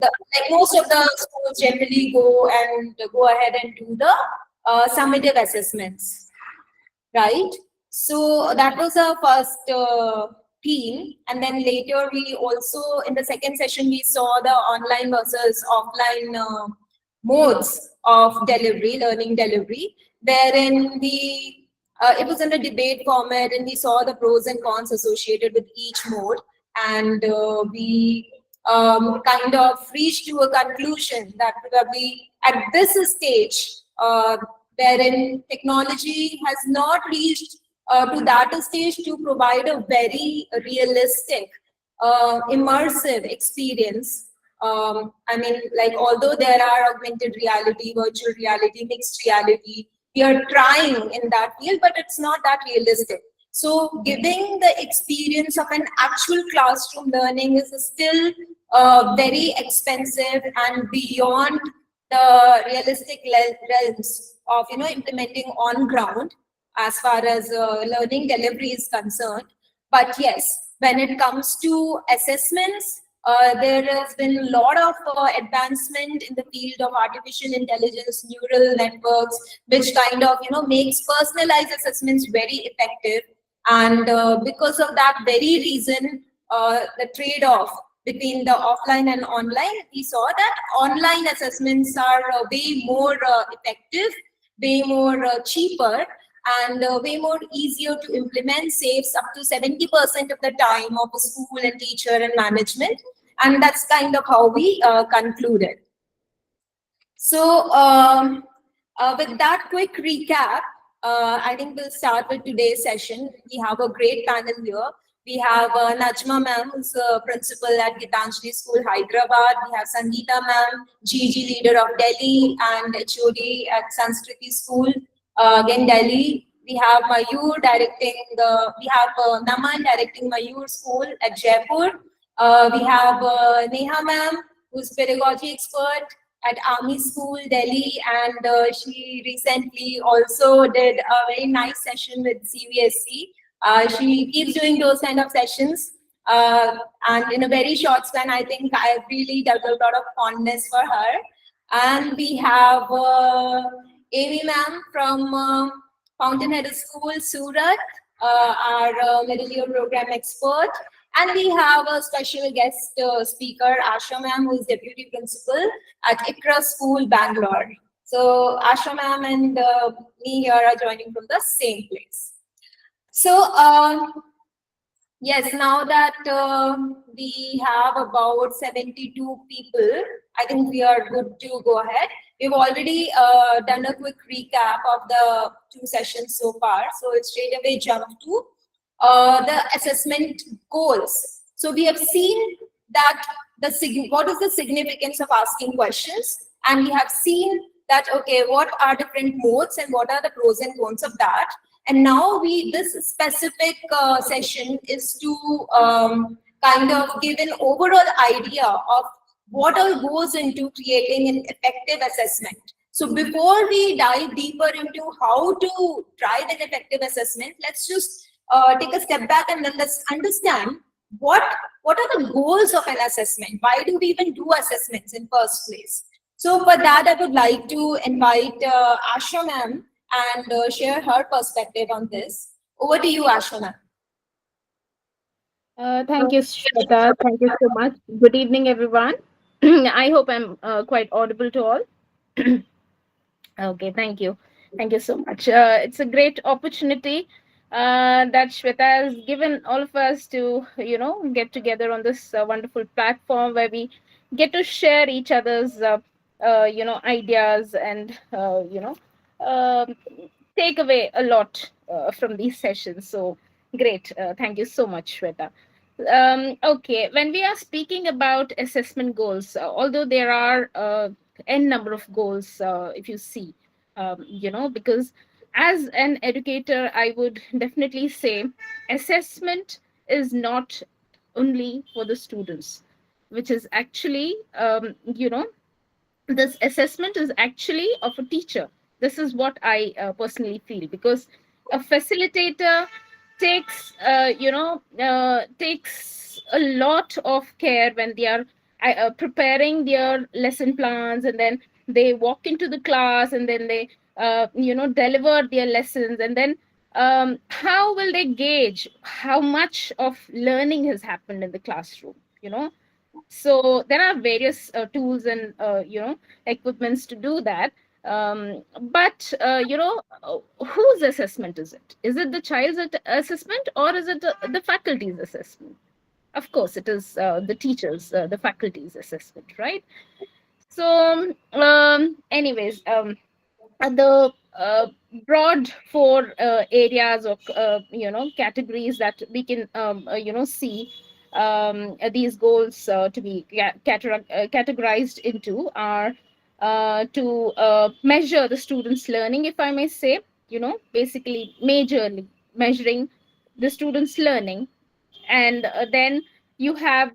like most of the schools generally go ahead and do the summative assessments, right? So that was our first theme, and then later we also, in the second session, we saw the online versus offline modes of delivery, learning delivery, wherein it was in a debate format, and we saw the pros and cons associated with each mode, and we kind of reached to a conclusion that probably at this stage, wherein technology has not reached to that stage to provide a very realistic, immersive experience. I mean, like, although there are augmented reality, virtual reality, mixed reality, we are trying in that field, but it's not that realistic. So giving the experience of an actual classroom learning is still very expensive and beyond the realistic realms of implementing on ground as far as learning delivery is concerned. But yes, when it comes to assessments, there has been a lot of advancement in the field of artificial intelligence, neural networks, which kind of makes personalized assessments very effective. And because of that very reason, the trade-off between the offline and online, we saw that online assessments are way more effective, way more cheaper, and way more easier to implement, saves up to 70% of the time of a school and teacher and management. And that's kind of how we concluded. So with that quick recap, I think we'll start with today's session. We have a great panel here. We have Najma ma'am, who's a principal at Gitanjali School, Hyderabad. We have Sangeeta ma'am, GG leader of Delhi and HOD at Sanskriti School, again Delhi. We have Mayur directing we have Naman directing Mayur School at Jaipur. We have Neha ma'am, who's pedagogy expert at Army School, Delhi, and she recently also did a very nice session with CBSE. She keeps doing those kind of sessions, and in a very short span, I think I really developed a lot of fondness for her. And we have Amy ma'am from Fountainhead School, Surat, our middle year program expert. And we have a special guest speaker, Asha ma'am, who is deputy principal at Ikra School, Bangalore. So Asha ma'am and me here are joining from the same place. So yes, now that we have about 72 people, I think we are good to go ahead. We've already done a quick recap of the 2 sessions so far. So it's straight away jump to the assessment goals. So we have seen that what is the significance of asking questions, and we have seen that, okay, what are different modes and what are the pros and cons of that. And now this specific session is to kind of give an overall idea of what all goes into creating an effective assessment. So before we dive deeper into how to drive an effective assessment, let's just take a step back and then let's understand what are the goals of an assessment. Why do we even do assessments in first place? So for that, I would like to invite Asha ma'am and share her perspective on this. Over to you, Asha ma'am. Thank you, Shweta. Thank you so much. Good evening, everyone. I hope I'm quite audible to all. Okay, thank you. Thank you so much. It's a great opportunity that Shweta has given all of us to, get together on this wonderful platform where we get to share each other's, ideas and, um take away a lot from these sessions. So great. Thank you so much, Shweta. Okay, when we are speaking about assessment goals, although there are n number of goals, if you see, because as an educator, I would definitely say assessment is not only for the students, which is actually, this assessment is actually of a teacher. This is what I personally feel, because a facilitator takes takes a lot of care when they are preparing their lesson plans, and then they walk into the class, and then they deliver their lessons, and then how will they gauge how much of learning has happened in the classroom? So there are various tools and equipments to do that. But whose assessment is it? Is it the child's assessment, or is it the faculty's assessment? Of course it is the teachers, the faculty's assessment, right? So anyways, the broad four areas or categories that we can see these goals to be categorized into are to measure the students learning, if I may say, basically majorly measuring the students learning. And then you have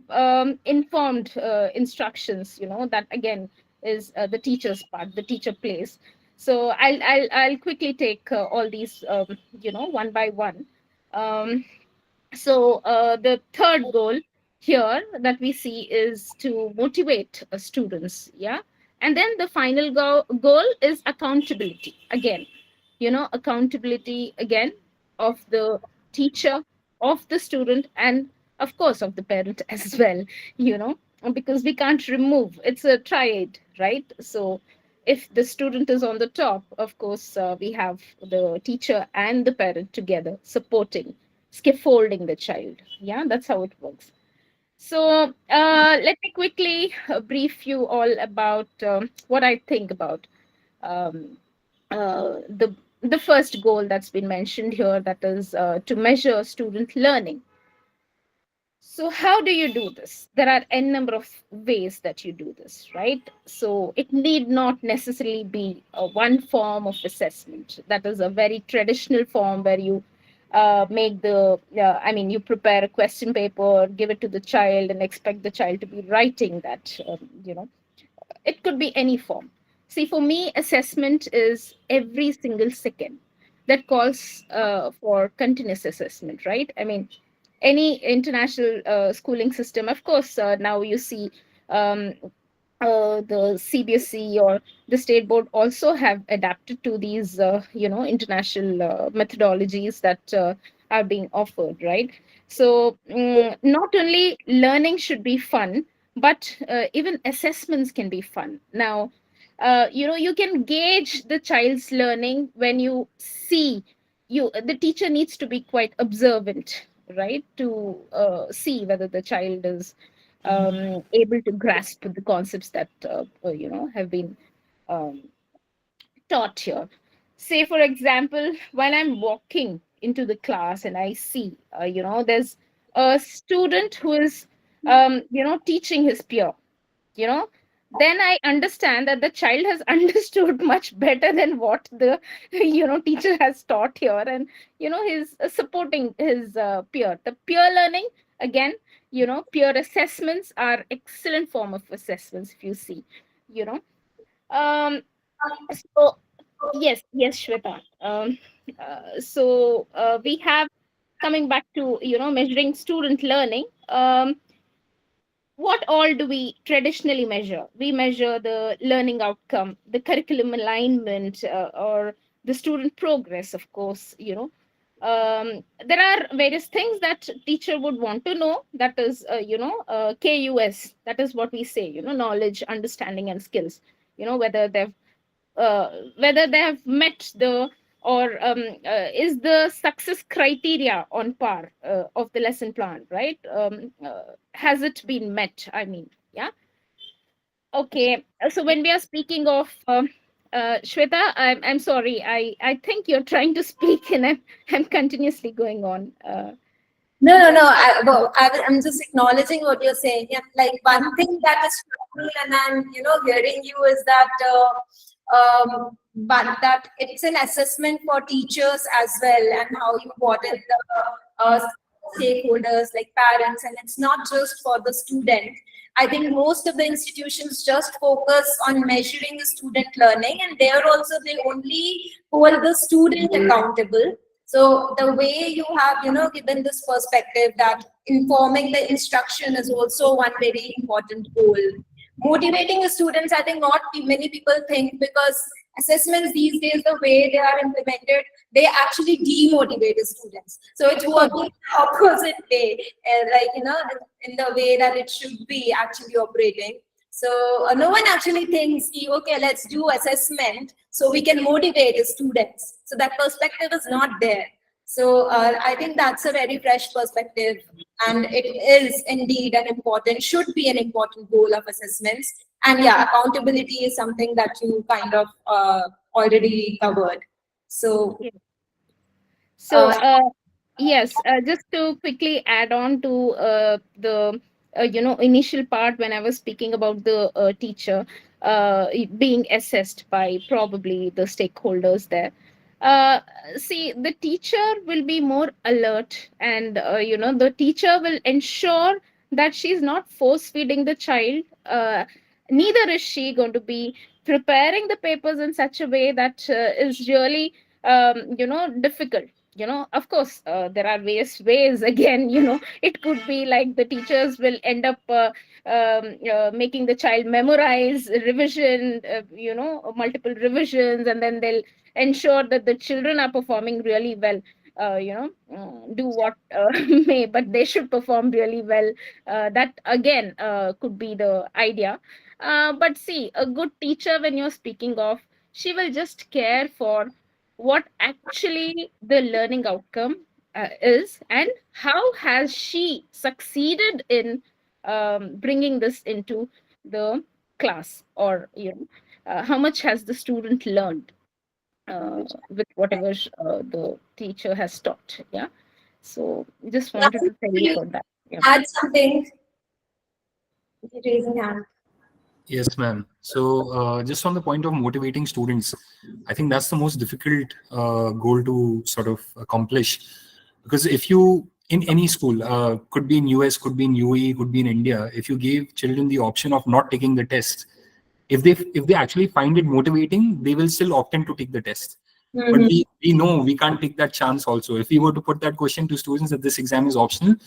informed instructions, that again is the teacher's part, the teacher plays. So I'll quickly take all these one by one. So the third goal here that we see is to motivate students, yeah. And then the final goal is accountability again, accountability again of the teacher, of the student, and of course of the parent as well, you know because we can't remove, it's a triad, right? So if the student is on the top, of course we have the teacher and the parent together supporting, scaffolding the child. Yeah, that's how it works. So let me quickly brief you all about what I think about um, the first goal that's been mentioned here, that is to measure student learning. So how do you do this? There are n number of ways that you do this, right? So it need not necessarily be one form of assessment. That is a very traditional form where you make you prepare a question paper, give it to the child, and expect the child to be writing that. It could be any form. See, for me, assessment is every single second. That calls for continuous assessment, right? I mean, any international schooling system, of course, now you see um, the CBSE or the state board also have adapted to these, international methodologies that are being offered, right? So not only learning should be fun, but even assessments can be fun. Now, you can gauge the child's learning when you see, the teacher needs to be quite observant, right, to see whether the child is able to grasp the concepts that have been um, taught here. Say, for example, while I'm walking into the class and I see, there's a student who is, teaching his peer, you know then I understand that the child has understood much better than what the teacher has taught here, and he's supporting his peer. The peer learning, again, peer assessments are excellent form of assessments, if you see. you know um so yes, Shweta. We have, coming back to measuring student learning. What all do we traditionally measure? We measure the learning outcome, the curriculum alignment, or the student progress, of course. There are various things that teacher would want to know. That is, KUS. That is what we say. Knowledge, understanding, and skills. Whether they have met the, or is the success criteria on par of the lesson plan, right? Has it been met, I mean? Yeah. Okay, so when we are speaking of Shweta, I'm sorry, I think you're trying to speak and I'm continuously going on. No. I'm just acknowledging what you're saying. And like one thing that is struck me, and I'm hearing you, is that but that it's an assessment for teachers as well, and how you brought in the stakeholders like parents, and it's not just for the student. I think most of the institutions just focus on measuring the student learning, and there also they only hold the student accountable. So the way you have, given this perspective that informing the instruction is also one very important goal. Motivating the students, I think not many people think, because assessments these days, the way they are implemented, they actually demotivate the students. So it's working opposite way, like, in the way that it should be actually operating. So no one actually thinks, okay, let's do assessment so we can motivate the students. So that perspective is not there. So I think that's a very fresh perspective, and it is indeed an important, should be an important goal of assessments. And yeah, accountability is something that you kind of already covered. So, Yeah. So, uh, yes, just to quickly add on to the initial part when I was speaking about the teacher being assessed by probably the stakeholders there. Uh, See, the teacher will be more alert, and the teacher will ensure that she's not force feeding the child. Neither is she going to be preparing the papers in such a way that is really difficult. Of course, there are various ways. Again, it could be like the teachers will end up making the child memorize revision, multiple revisions, and then they'll ensure that the children are performing really well. Do what may, but they should perform really well. That again could be the idea. But see, a good teacher, when you're speaking of, she will just care for what actually the learning outcome is, and how has she succeeded in bringing this into the class, or how much has the student learned with whatever the teacher has taught. Yeah, so just wanted to tell you about that. Yeah. add something, raising hand. Yes, ma'am. So, just on the point of motivating students, I think that's the most difficult goal to sort of accomplish. Because if you, in any school, could be in US, could be in UAE, could be in India, if you gave children the option of not taking the test, if they actually find it motivating, they will still opt in to take the test. But we know we can't take that chance also. If we were to put that question to students that this exam is optional,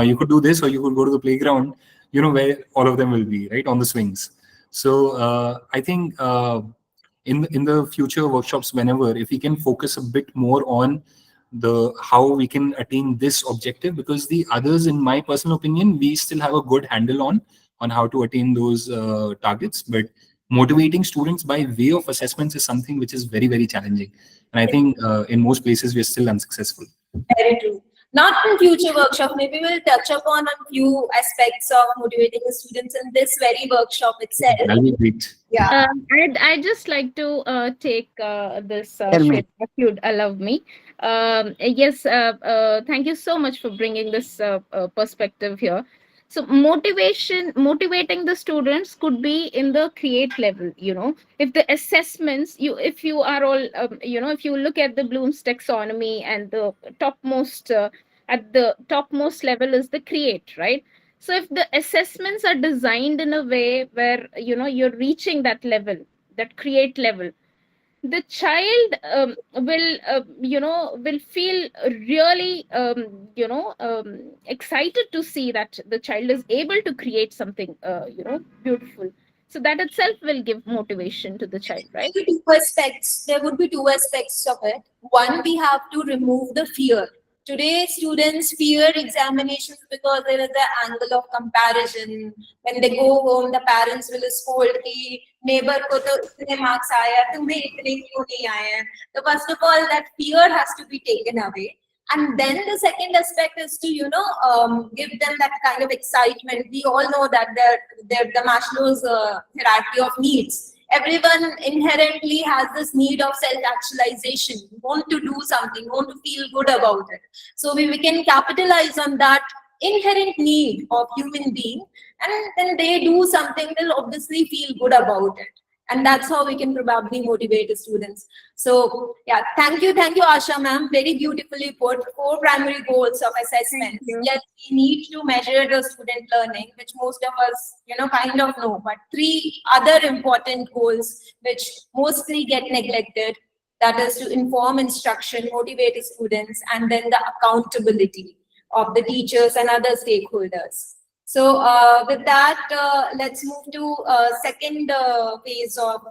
you could do this, or you could go to the playground, where all of them will be, right, on the swings. So I think in the future workshops, whenever, if we can focus a bit more on the how we can attain this objective, because the others, in my personal opinion, we still have a good handle on how to attain those targets. But motivating students by way of assessments is something which is very, very challenging, and I think in most places we're still unsuccessful. Very true. Not in future workshop. Maybe we'll touch upon a few aspects of motivating the students in this very workshop itself. That'll be great. Yeah. I'd just like to take this Tell me. Shweta, if you'd allow me. Yes, thank you so much for bringing this perspective here. So motivating the students could be in the create level. If the assessments, if you are all, if you look at the Bloom's taxonomy, and the topmost at the topmost level is the create, right? So if the assessments are designed in a way where you're reaching that level, that create level, the child will feel really excited to see that the child is able to create something beautiful. So that itself will give motivation to the child, right? There would be two aspects. There would be two aspects of it. One, we have to remove the fear. Today, students fear examinations because there is the angle of comparison. When they go home, the parents will scold कि neighbor को तो इतने marks आया, तुम्हें इतने क्यों नहीं आए? So first of all, that fear has to be taken away. And then the second aspect is to, give them that kind of excitement. We all know that the Maslow's hierarchy of needs. Everyone inherently has this need of self-actualization, want to do something, want to feel good about it. So we can capitalize on that inherent need of human being, and then they do something, they'll obviously feel good about it. And that's how we can probably motivate the students. So yeah, thank you, Asha ma'am. Very beautifully put. 4 primary goals of assessment. Yes, we need to measure the student learning, which most of us, kind of know. But 3 other important goals, which mostly get neglected, that is to inform instruction, motivate the students, and then the accountability. of the teachers and other stakeholders. So with that, let's move to second phase of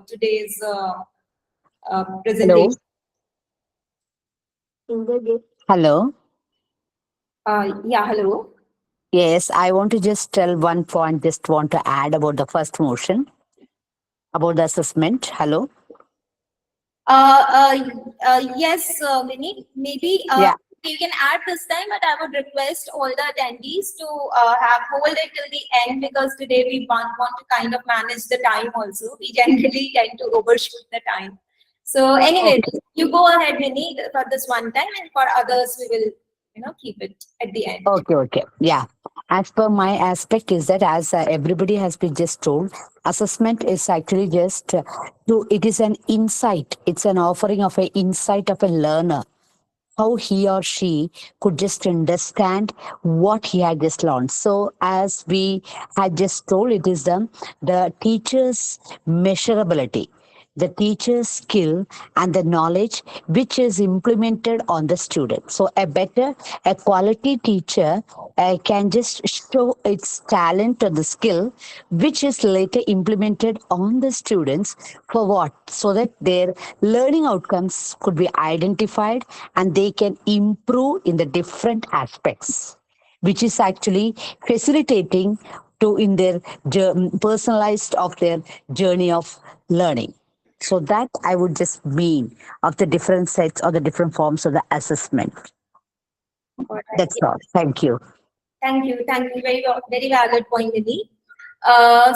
today's presentation. Hello. Yeah, hello. Yes, I want to just tell one point, just want to add about the first motion, about the assessment. Hello. Yes, Vinny, maybe Yeah. you can add this time, but I would request all the attendees to have hold it till the end, because today we want to kind of manage the time also. We generally tend to overshoot the time. So anyway, Okay. you go ahead, Vinny, for this one time, and for others we will, keep it at the end. Okay. Yeah. As per my aspect is that as everybody has been just told, assessment is actually just it is an insight. It's an offering of an insight of a learner, how he or she could just understand what he had just learned. So as we had just told, it is the teacher's measurability, the teacher's skill and the knowledge which is implemented on the student. So a quality teacher can just show its talent or the skill which is later implemented on the students for what? So that their learning outcomes could be identified and they can improve in the different aspects, which is actually facilitating to in their personalized of their journey of learning. So that I would just mean of the different sets or the different forms of the assessment. All right. That's all. Thank you. Thank you. Very valid point, Nidhi. Right.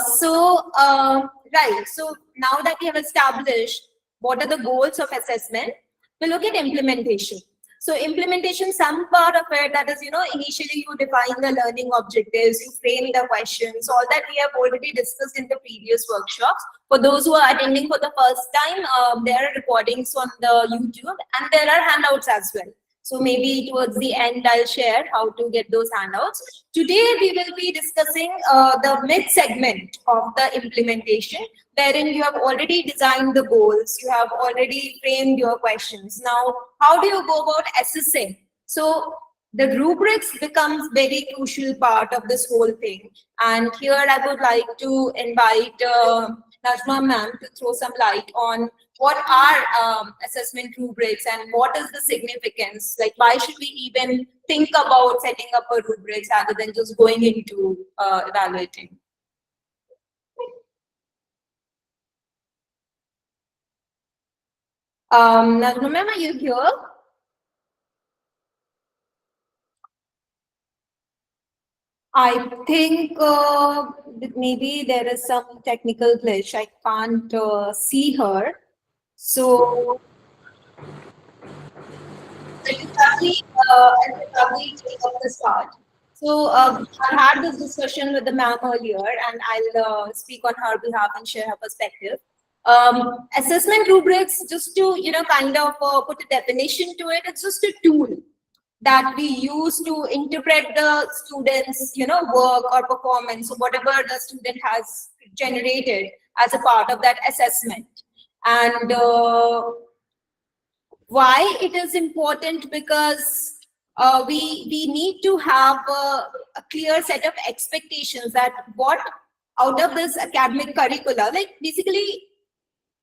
So now that we have established what are the goals of assessment, we look at implementation. So implementation, some part of it that is, initially you define the learning objectives, you frame the questions, all that we have already discussed in the previous workshops. For those who are attending for the first time, there are recordings on the YouTube and there are handouts as well. So maybe towards the end, I'll share how to get those handouts. Today, we will be discussing the mid segment of the implementation, wherein you have already designed the goals, you have already framed your questions. Now, how do you go about assessing? So the rubrics becomes very crucial part of this whole thing. And here I would like to invite Najma ma'am to throw some light on what are assessment rubrics and what is the significance? Like, why should we even think about setting up a rubrics rather than just going into evaluating? Najma ma'am, are you here? I think maybe there is some technical glitch. I can't see her. So I'll probably take up the start. So I had this discussion with the ma'am earlier, and I'll speak on her behalf and share her perspective. Assessment rubrics, just to kind of put a definition to it, it's just a tool that we use to interpret the students' work or performance, or whatever the student has generated as a part of that assessment. And why it is important? Because we need to have a clear set of expectations that what out of this academic curricula, like basically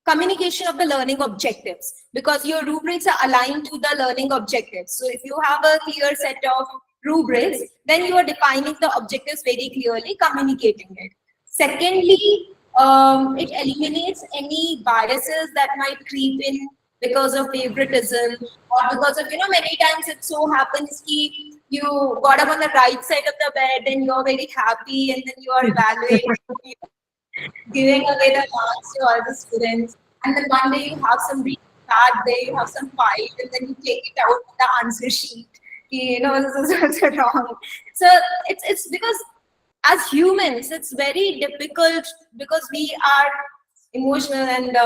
communication of the learning objectives, because your rubrics are aligned to the learning objectives. So if you have a clear set of rubrics, then you are defining the objectives very clearly, communicating it. Secondly, it eliminates any biases that might creep in because of favoritism, or because of, many times it so happens ki you got up on the right side of the bed and you're very happy, and then you are evaluating, giving away the marks to all the students. And then one day you have some really bad day, you have some fight, and then you take it out on the answer sheet. This is also wrong. So it's because as humans, it's very difficult, because we are emotional, and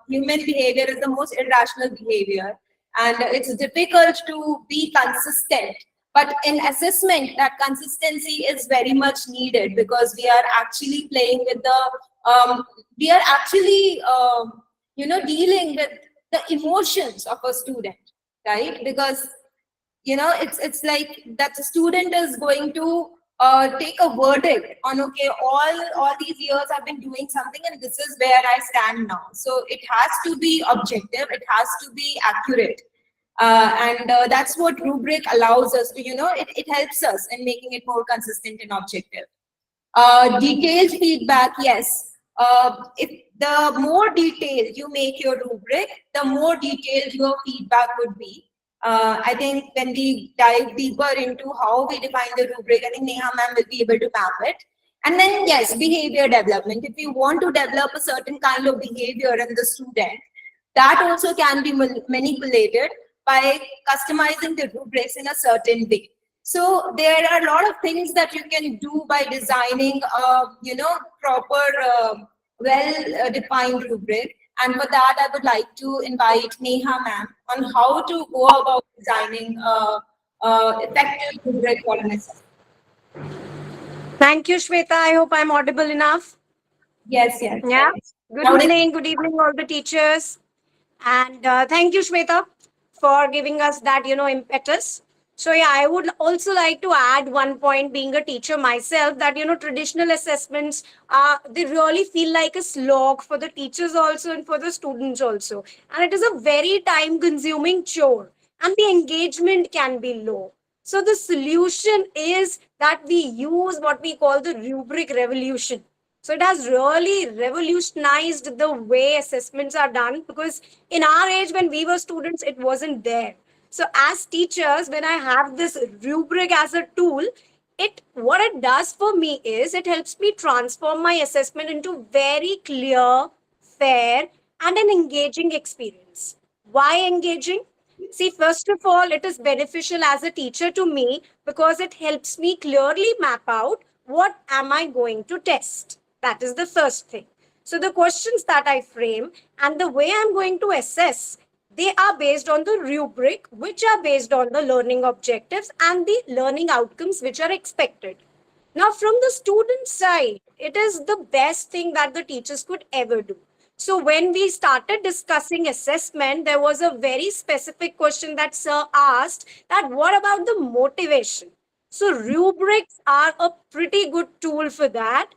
human behavior is the most irrational behavior, and it's difficult to be consistent. But in assessment, that consistency is very much needed, because we are actually playing with we are actually dealing with the emotions of a student, right? Because it's like that the student is going to take a verdict on, okay, all these years I've been doing something and this is where I stand now. So it has to be objective, it has to be accurate. And that's what Rubric allows us to, it helps us in making it more consistent and objective. Detailed feedback, yes. If the more detailed you make your rubric, the more detailed your feedback would be. I think when we dive deeper into how we define the rubric, I think Neha ma'am will be able to map it. And then, yes, behavior development. If you want to develop a certain kind of behavior in the student, that also can be manipulated by customizing the rubrics in a certain way. So there are a lot of things that you can do by designing a, proper, well-defined rubric. And for that, I would like to invite Neha ma'am on how to go about designing a effective rubric for an assessment. Thank you, Shweta. I hope I'm audible enough. Yes, yes. Yeah. Yes. Good evening, all the teachers. And thank you, Shweta, for giving us that, impetus. So, yeah, I would also like to add one point, being a teacher myself, that, traditional assessments, they really feel like a slog for the teachers also and for the students also. And it is a very time consuming chore, and the engagement can be low. So, the solution is that we use what we call the rubric revolution. So it has really revolutionized the way assessments are done, because in our age, when we were students, it wasn't there. So as teachers, when I have this rubric as a tool, what it does for me is it helps me transform my assessment into very clear, fair, and an engaging experience. Why engaging? See, first of all, it is beneficial as a teacher to me because it helps me clearly map out what am I going to test. That is the first thing. So the questions that I frame and the way I'm going to assess, they are based on the rubric, which are based on the learning objectives and the learning outcomes which are expected. Now, from the student side, it is the best thing that the teachers could ever do. So, when we started discussing assessment, there was a very specific question that Sir asked, that what about the motivation? So, rubrics are a pretty good tool for that.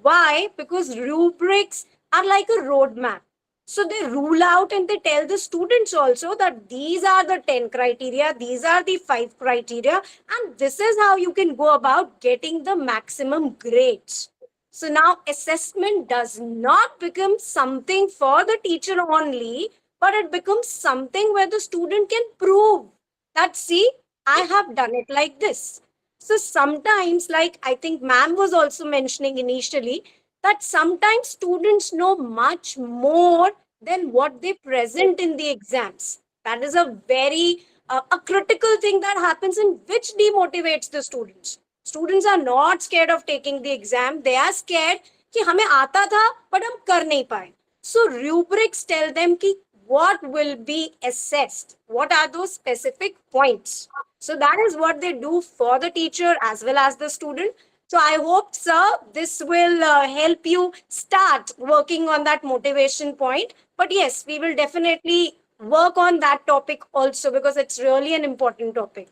Why? Because rubrics are like a roadmap. So they rule out and they tell the students also that these are the 10 criteria, these are the 5 criteria, and this is how you can go about getting the maximum grades. So now assessment does not become something for the teacher only, but it becomes something where the student can prove that, see, I have done it like this. So sometimes, like I think ma'am was also mentioning initially, that sometimes students know much more than what they present in the exams. That is a very a critical thing that happens, in which demotivates the students. Students are not scared of taking the exam. They are scared कि हमें आता था but हम कर नहीं पाए. So rubrics tell them कि what will be assessed. What are those specific points? So that is what they do for the teacher as well as the student. So I hope, sir, this will help you start working on that motivation point. But yes, we will definitely work on that topic also, because it's really an important topic.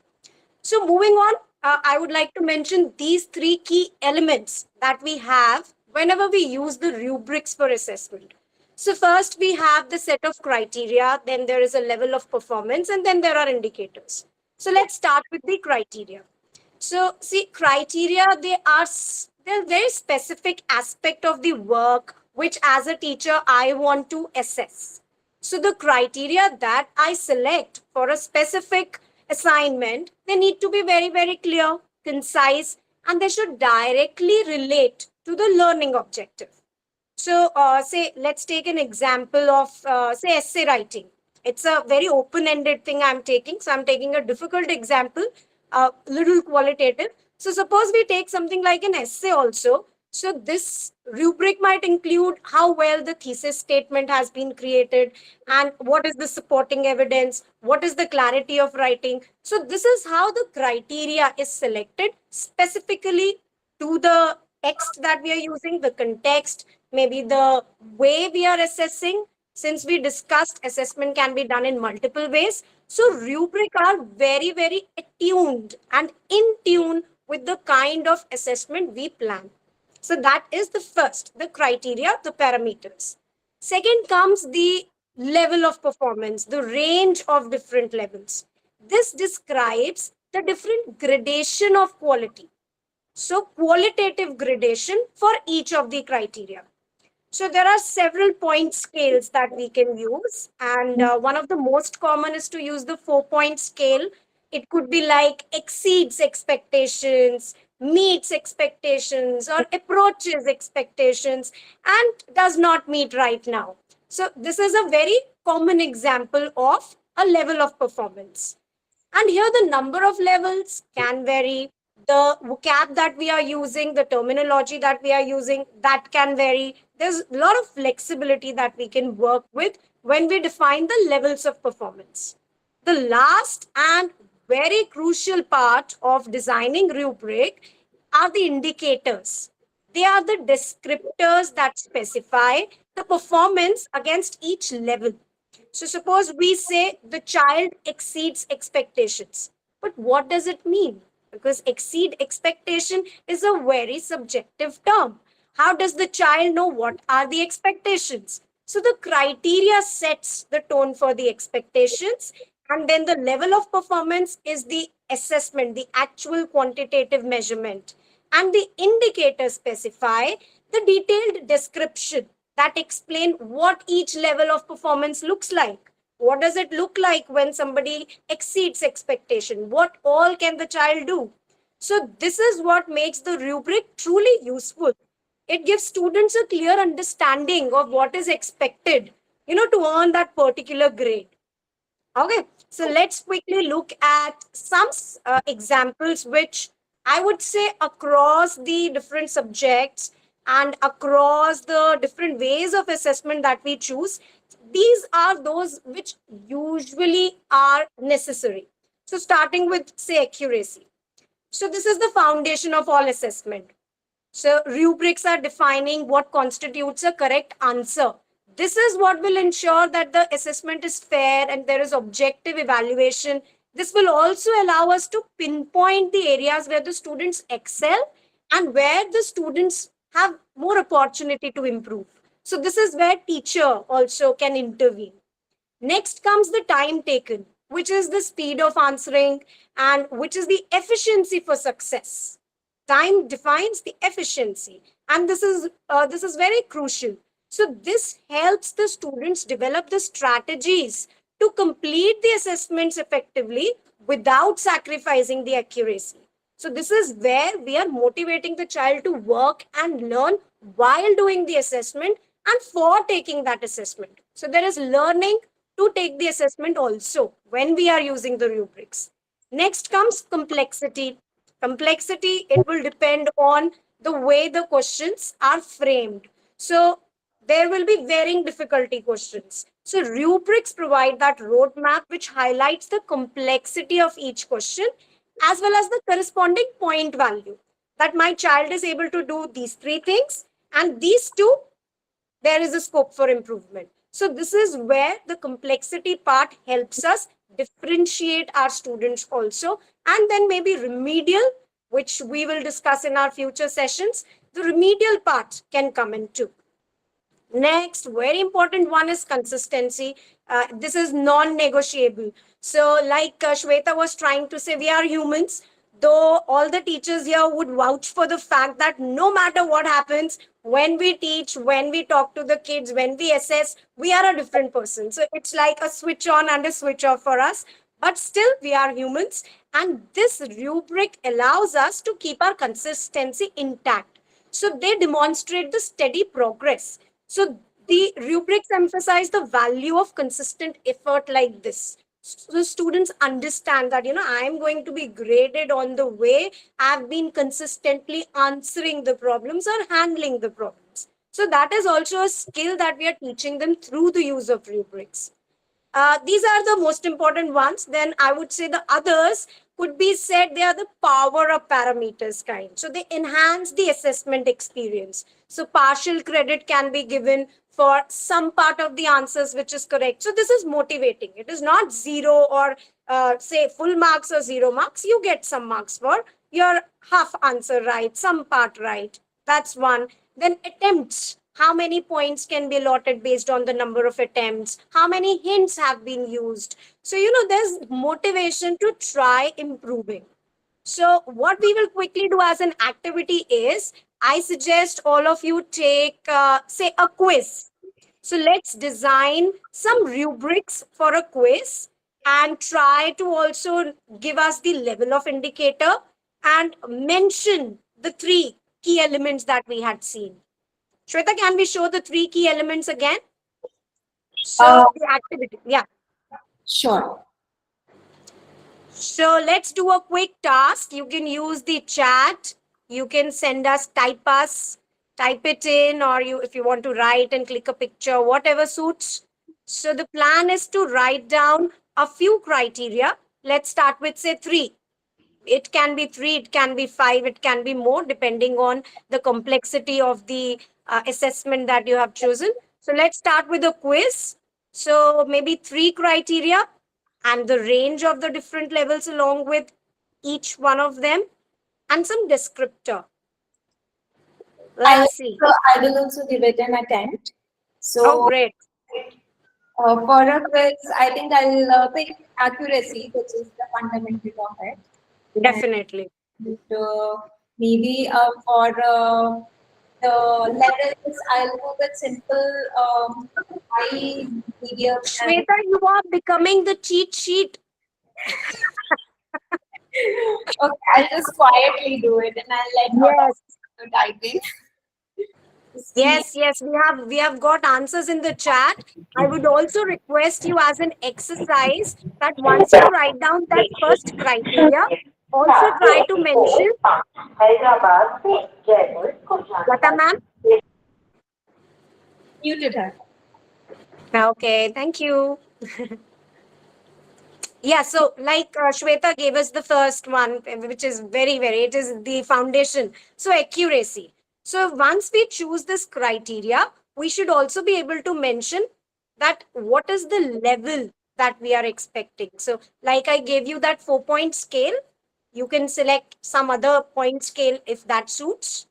So moving on, I would like to mention these 3 key elements that we have whenever we use the rubrics for assessment. So first we have the set of criteria, then there is a level of performance, and then there are indicators. So let's start with the criteria. So see, criteria, they're very specific aspect of the work which as a teacher I want to assess. So the criteria that I select for a specific assignment, they need to be very, very clear, concise, and they should directly relate to the learning objective. So, say, let's take an example of, say, essay writing. It's a very open-ended thing I'm taking. So, I'm taking a difficult example, a little qualitative. So, suppose we take something like an essay also. So, this rubric might include how well the thesis statement has been created and what is the supporting evidence, what is the clarity of writing. So, this is how the criteria is selected specifically to the text that we are using, the context, maybe the way we are assessing, Since we discussed assessment can be done in multiple ways, so rubric are very, very attuned and in tune with the kind of assessment we plan. So that is the first, the criteria, the parameters. Second comes the level of performance, the range of different levels. This describes the different gradation of quality. So qualitative gradation for each of the criteria. So there are several point scales that we can use, and one of the most common is to use the 4-point scale. It could be like exceeds expectations, meets expectations, or approaches expectations, and does not meet right now. So this is a very common example of a level of performance. And here the number of levels can vary. The vocab that we are using, the terminology that we are using, that can vary. There's a lot of flexibility that we can work with when we define the levels of performance. The last and very crucial part of designing rubric are the indicators. They are the descriptors that specify the performance against each level. So suppose we say the child exceeds expectations. But what does it mean? Because exceed expectation is a very subjective term. How does the child know what are the expectations? So the criteria sets the tone for the expectations, and then the level of performance is the assessment, the actual quantitative measurement. And the indicators specify the detailed description that explain what each level of performance looks like. What does it look like when somebody exceeds expectation? What all can the child do? So this is what makes the rubric truly useful. It gives students a clear understanding of what is expected, to earn that particular grade. Okay, so let's quickly look at some examples which I would say across the different subjects and across the different ways of assessment that we choose, these are those which usually are necessary. So starting with, say, accuracy. So this is the foundation of all assessment. So rubrics are defining what constitutes a correct answer. This is what will ensure that the assessment is fair and there is objective evaluation. This will also allow us to pinpoint the areas where the students excel and where the students have more opportunity to improve. So this is where teacher also can intervene. Next comes the time taken, which is the speed of answering and which is the efficiency for success. Time defines the efficiency, and this is very crucial. So this helps the students develop the strategies to complete the assessments effectively without sacrificing the accuracy. So this is where we are motivating the child to work and learn while doing the assessment and for taking that assessment. So there is learning to take the assessment also when we are using the rubrics. Next comes complexity. Complexity, it will depend on the way the questions are framed. So there will be varying difficulty questions. So rubrics provide that roadmap which highlights the complexity of each question as well as the corresponding point value. That my child is able to do these three things, and these two, there is a scope for improvement. So this is where the complexity part helps us differentiate our students also. And then maybe remedial, which we will discuss in our future sessions, the remedial part can come in too. Next, very important one is consistency. This is non-negotiable. So like Shweta was trying to say, we are humans. Though all the teachers here would vouch for the fact that no matter what happens, when we teach, when we talk to the kids, when we assess, we are a different person. So it's like a switch on and a switch off for us. But still, we are humans. And this rubric allows us to keep our consistency intact. So they demonstrate the steady progress. So the rubrics emphasize the value of consistent effort like this. So students understand that, I am going to be graded on the way I've been consistently answering the problems or handling the problems. So that is also a skill that we are teaching them through the use of rubrics. These are the most important ones. Then I would say the others could be said they are the power of parameters kind. So they enhance the assessment experience. So partial credit can be given for some part of the answers which is correct. So this is motivating. It is not zero or say full marks or 0 marks. You get some marks for your half answer right, some part right. That's one. Then attempts. How many points can be allotted based on the number of attempts? How many hints have been used? So, there's motivation to try improving. So, what we will quickly do as an activity is I suggest all of you take, say, a quiz. So, let's design some rubrics for a quiz and try to also give us the level of indicator and mention the 3 key elements that we had seen. Shweta, can we show the 3 key elements again? So, the activity, yeah. Sure. So let's do a quick task. You can use the chat. You can send us, type it in, or if you want to write and click a picture, whatever suits. So the plan is to write down a few criteria. Let's start with say 3. It can be 3, it can be 5, it can be more depending on the complexity of the assessment that you have chosen. So let's start with a quiz. So maybe 3 criteria and the range of the different levels along with each one of them and some descriptor. Let's see. I will also give it an attempt. So, Oh, great. for a quiz, I think I'll pick accuracy, which is the fundamental of it. Definitely. And, maybe for the levels, I'll go with simple, high, medium, and Shweta, you are becoming the cheat sheet. okay, I'll just quietly do it, and I'll let all of you type in. Yes, we have got answers in the chat. I would also request you as an exercise that once you write down that first criteria, also try to mention Lata ma'am. Muted her. Okay, thank you. Yeah, so like Shweta gave us the first one, which is it is the foundation. So accuracy. So once we choose this criteria, we should also be able to mention that what is the level that we are expecting. So like I gave you that 4-point scale, you can select some other point scale if that suits.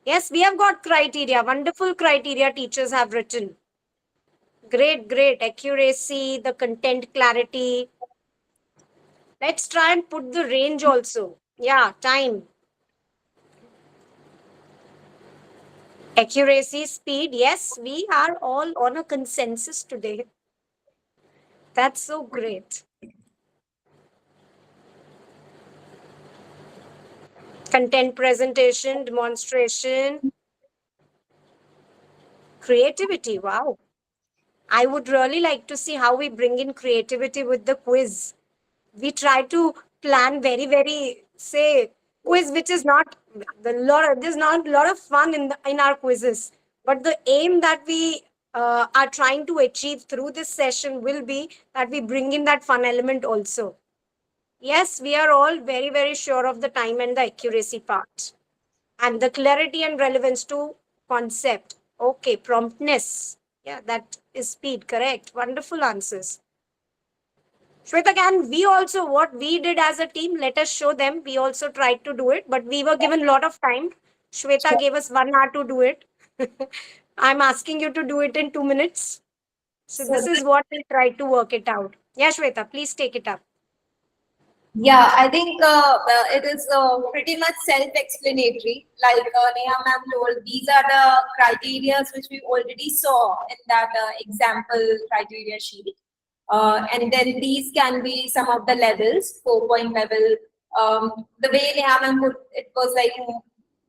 Yes, we have got criteria, wonderful criteria teachers have written. Great. Accuracy, the content clarity. Let's try and put the range also. Yeah, time. Accuracy, speed. Yes, we are all on a consensus today. That's so great. Content presentation, demonstration, creativity. Wow. I would really like to see how we bring in creativity with the quiz. We try to plan very say quiz which is not there's not a lot of fun in our quizzes, but the aim that we are trying to achieve through this session will be that we bring in that fun element also. Yes, we are all very sure of the time and the accuracy part and the clarity and relevance to concept. Okay, promptness, yeah, that is speed. Correct, wonderful answers. Shweta, can we also, what we did as a team, let us show them. We also tried to do it, but we were given a lot of time. Shweta gave us 1 hour to do it. I'm asking you to do it in 2 minutes. So So this is what we tried to work it out. Yeah, Shweta, please take it up. yeah, I think it is pretty much self-explanatory. Like Neha ma'am told, these are the criteria which we already saw in that example criteria sheet. And then these can be some of the levels, 4-point level. The way Neha ma'am put it was like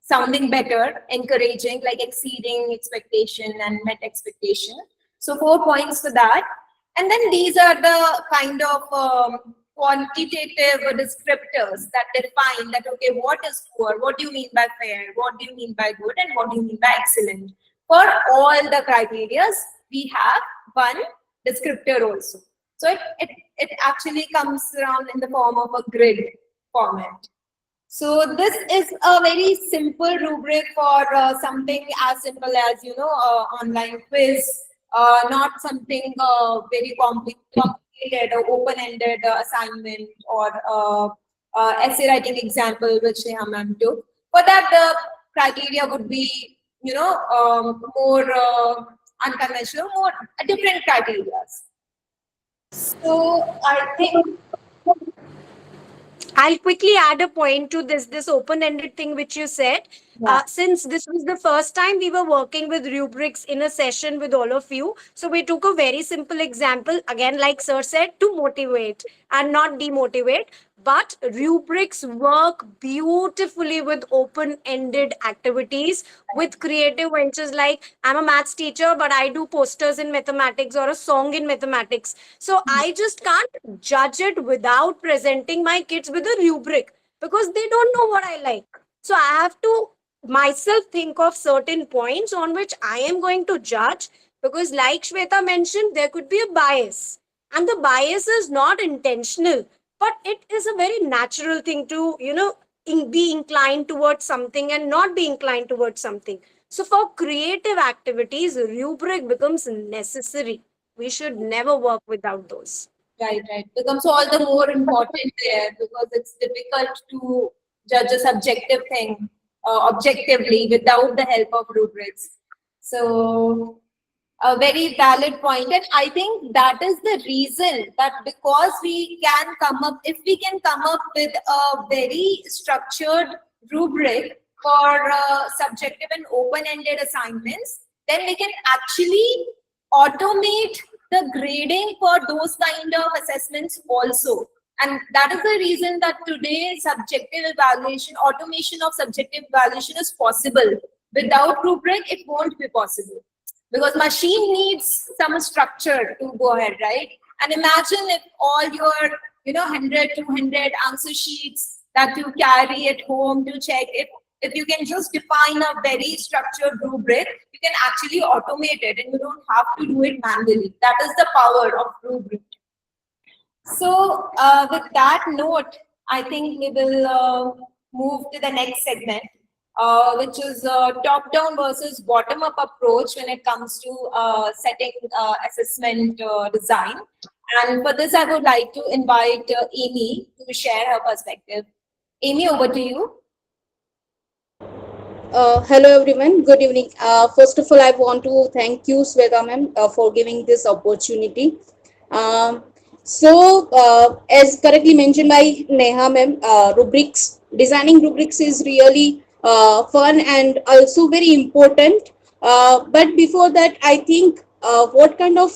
sounding better, encouraging, like exceeding expectation and met expectation. So 4 points for that. And then these are the kind of quantitative descriptors that define that, okay, what is poor, what do you mean by fair, what do you mean by good, and what do you mean by excellent. For all the criteria, we have one descriptor also. So it actually comes around in the form of a grid format. So this is a very simple rubric for something as simple as online quiz, not something very complicated or open-ended assignment or essay writing example which Neha ma'am took. For that, the criteria would be more unconventional, more different criteria. So I think I'll quickly add a point to this open-ended thing which you said. yeah. Since this was the first time we were working with rubrics in a session with all of you, so we took a very simple example again, like Sir said, to motivate and not demotivate. But rubrics work beautifully with open-ended activities, with creative ventures like I'm a maths teacher, but I do posters in mathematics or a song in mathematics. So I just can't judge it without presenting my kids with a rubric because they don't know what I like. So I have to myself think of certain points on which I am going to judge, because, like Shweta mentioned, there could be a bias. And the bias is not intentional, but it is a very natural thing to, be inclined towards something and not be inclined towards something. So, for creative activities, rubric becomes necessary. We should never work without those. Right. Becomes all the more important there because it's difficult to judge a subjective thing objectively without the help of rubrics. So, a very valid point, and I think that is the reason that because if we can come up with a very structured rubric for subjective and open-ended assignments, then we can actually automate the grading for those kind of assessments also. And that is the reason that today subjective evaluation, automation of subjective evaluation is possible. Without rubric, it won't be possible because machine needs some structure to go ahead, right? And imagine if all your 100 200 answer sheets that you carry at home to check, if you can just define a very structured rubric, you can actually automate it and you don't have to do it manually. That is the power of rubric. So with that note, I think we will move to the next segment, which is top-down versus bottom-up approach when it comes to setting assessment design. And for this, I would like to invite Amy to share her perspective. Amy, over to you. Hello everyone, good evening. First of all, I want to thank you, Sweta ma'am, for giving this opportunity. As correctly mentioned by Neha ma'am, designing rubrics is really fun and also very important. But before that, I think what kind of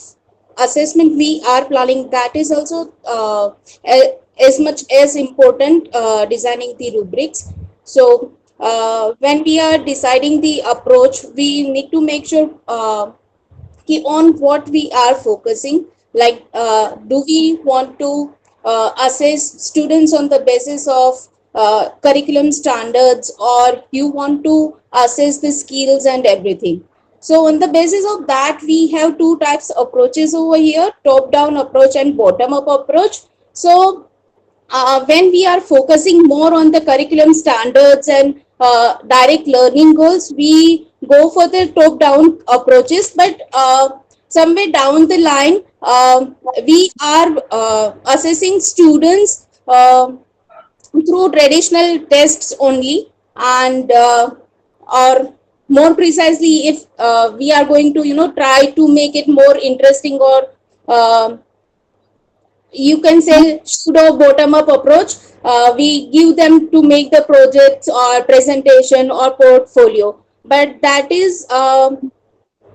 assessment we are planning, that is also as much as important, designing the rubrics. So when we are deciding the approach, we need to make sure on what we are focusing. Like, do we want to assess students on the basis of curriculum standards, or you want to assess the skills and everything? So on the basis of that, we have two types of approaches over here: top down approach and bottom up approach. So when we are focusing more on the curriculum standards and direct learning goals, we go for the top down approaches. But somewhere down the line, we are assessing students through traditional tests only, and or more precisely, if we are going to try to make it more interesting, or you can say pseudo bottom up approach, we give them to make the projects or presentation or portfolio, but that is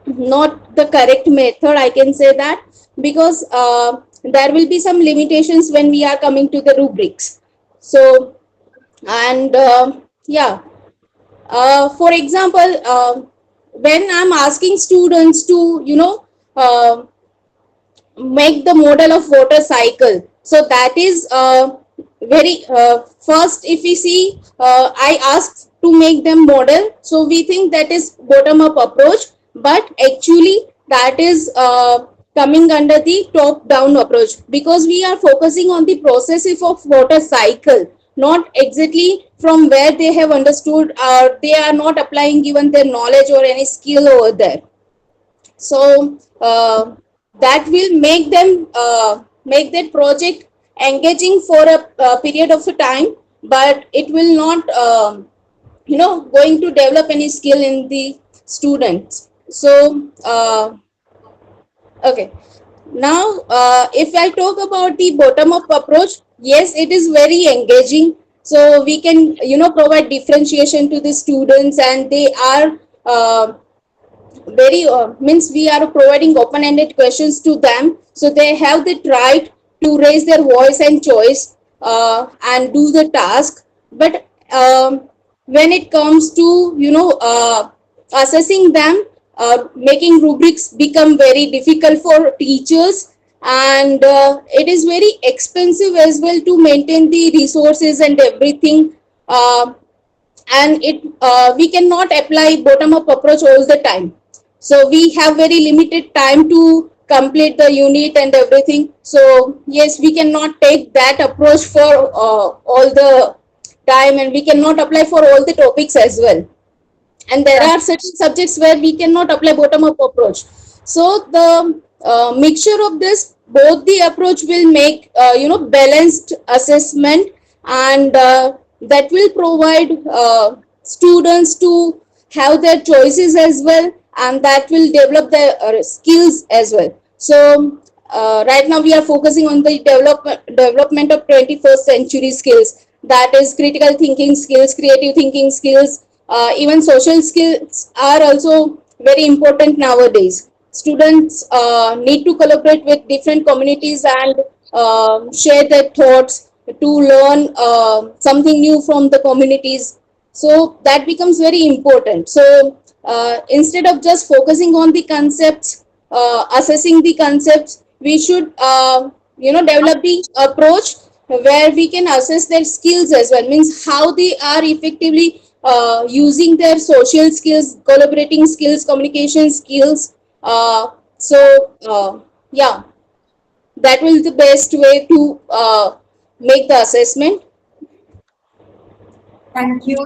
not the correct method, I can say that, because there will be some limitations when we are coming to the rubrics. So, and yeah, for example, when I'm asking students to make the model of water cycle, so that is very first, if we see, I ask to make them model, so we think that is bottom up approach, but actually that is coming under the top down approach, because we are focusing on the process of water cycle, not exactly from where they have understood, or they are not applying even their knowledge or any skill over there. So that will make them make that project engaging for a period of time, but it will not going to develop any skill in the students. So okay, now if I talk about the bottom up approach, yes, it is very engaging. So we can provide differentiation to the students, and they are very means we are providing open-ended questions to them, so they have the right to raise their voice and choice and do the task. But when it comes to assessing them, making rubrics become very difficult for teachers, and it is very expensive as well to maintain the resources and everything. And it we cannot apply bottom up approach all the time, so we have very limited time to complete the unit and everything. So yes, we cannot take that approach for all the time, and we cannot apply for all the topics as well. And there are certain subjects where we cannot apply bottom up approach. So the mixture of this both the approach will make balanced assessment, and that will provide students to have their choices as well, and that will develop their skills as well. So right now we are focusing on the development of 21st century skills, that is critical thinking skills, creative thinking skills, even social skills are also very important nowadays. Students need to collaborate with different communities and share their thoughts to learn something new from the communities. So that becomes very important. So instead of just focusing on the concepts, assessing the concepts, we should develop the approach where we can assess their skills as well, means how they are effectively using their social skills, collaborating skills, communication skills. Yeah, that will be the best way to make the assessment. Thank you,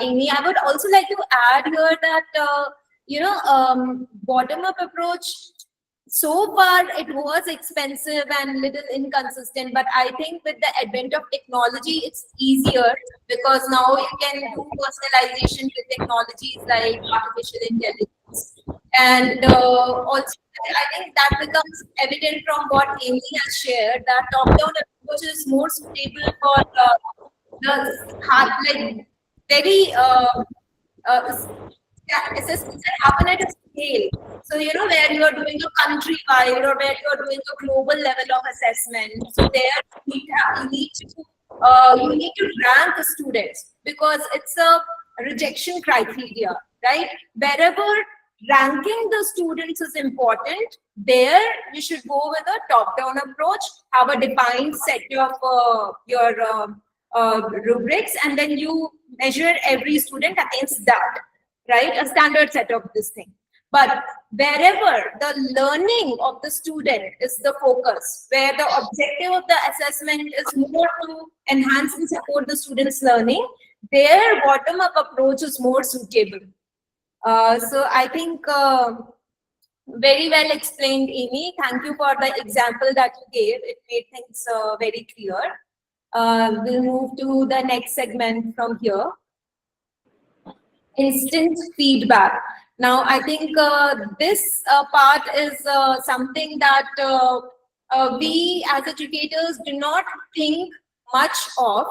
Amy. I would also like to add here that bottom-up approach. So far, it was expensive and little inconsistent, but I think with the advent of technology, it's easier because now you can do personalization with technologies like artificial intelligence, and also I think that becomes evident from what Amy has shared that top-down approach is more suitable for the hard, like very assessments that happen at a scale. So where you are doing a country-wide or where you are doing a global level of assessment. So there you need to rank the students because it's a rejection criteria, right? Wherever ranking the students is important, there you should go with a top-down approach, have a defined set of your rubrics, and then you measure every student against that, right? A standard set of this thing. But wherever the learning of the student is the focus, where the objective of the assessment is more to enhance and support the student's learning, their bottom-up approach is more suitable. So I think very well explained, Amy. Thank you for the example that you gave. It made things very clear. We'll move to the next segment from here. Instant feedback. Now, I think this part is something that we as educators do not think much of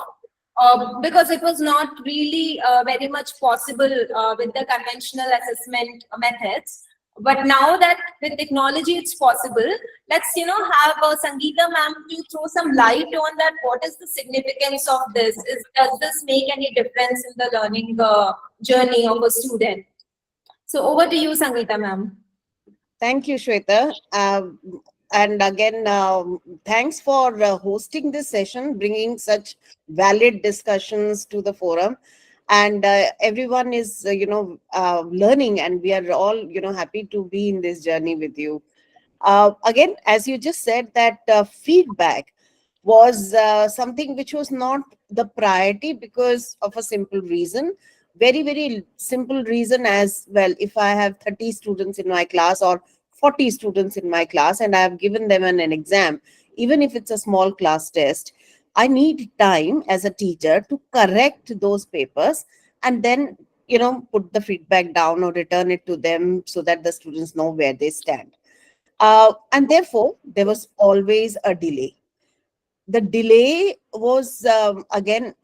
because it was not really very much possible with the conventional assessment methods. But now that with technology it's possible, let's have Sangeeta ma'am to throw some light on that. What is the significance of this? Does this make any difference in the learning journey of a student? So over to you, Sangeeta ma'am. Thank you, Shweta. And again, thanks for hosting this session, bringing such valid discussions to the forum. And everyone is, learning, and we are all, happy to be in this journey with you. Again, as you just said, that feedback, was something which was not the priority because of a simple reason. Very, very simple reason as well. If I have 30 students in my class or 40 students in my class and I have given them an exam, even if it's a small class test, I need time as a teacher to correct those papers and then, put the feedback down or return it to them so that the students know where they stand. And therefore, there was always a delay. The delay was, again,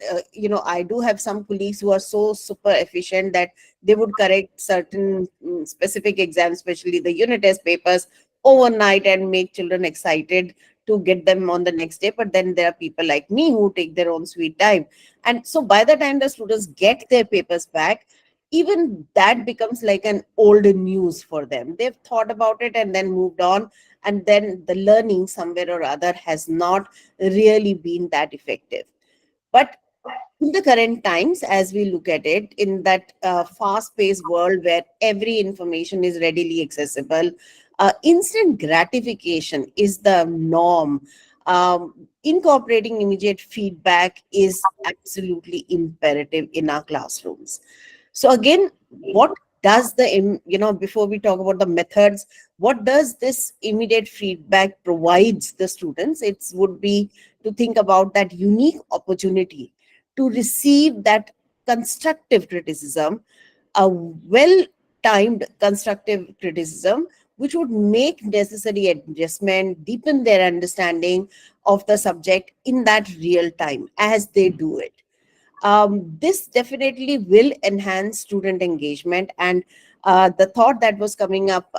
I do have some colleagues who are so super efficient that they would correct certain specific exams, especially the unit test papers, overnight and make children excited to get them on the next day. But then there are people like me who take their own sweet time, and so by the time the students get their papers back, even that becomes like an old news for them. They've thought about it and then moved on, and then the learning somewhere or other has not really been that effective. But in the current times, as we look at it, in that fast-paced world where every information is readily accessible, instant gratification is the norm. Incorporating immediate feedback is absolutely imperative in our classrooms. So again, what does before we talk about the methods, what does this immediate feedback provides the students? It would be to think about that unique opportunity to receive that constructive criticism, a well timed constructive criticism, which would make necessary adjustment, deepen their understanding of the subject in that real time as they do it. This definitely will enhance student engagement. And the thought that was coming up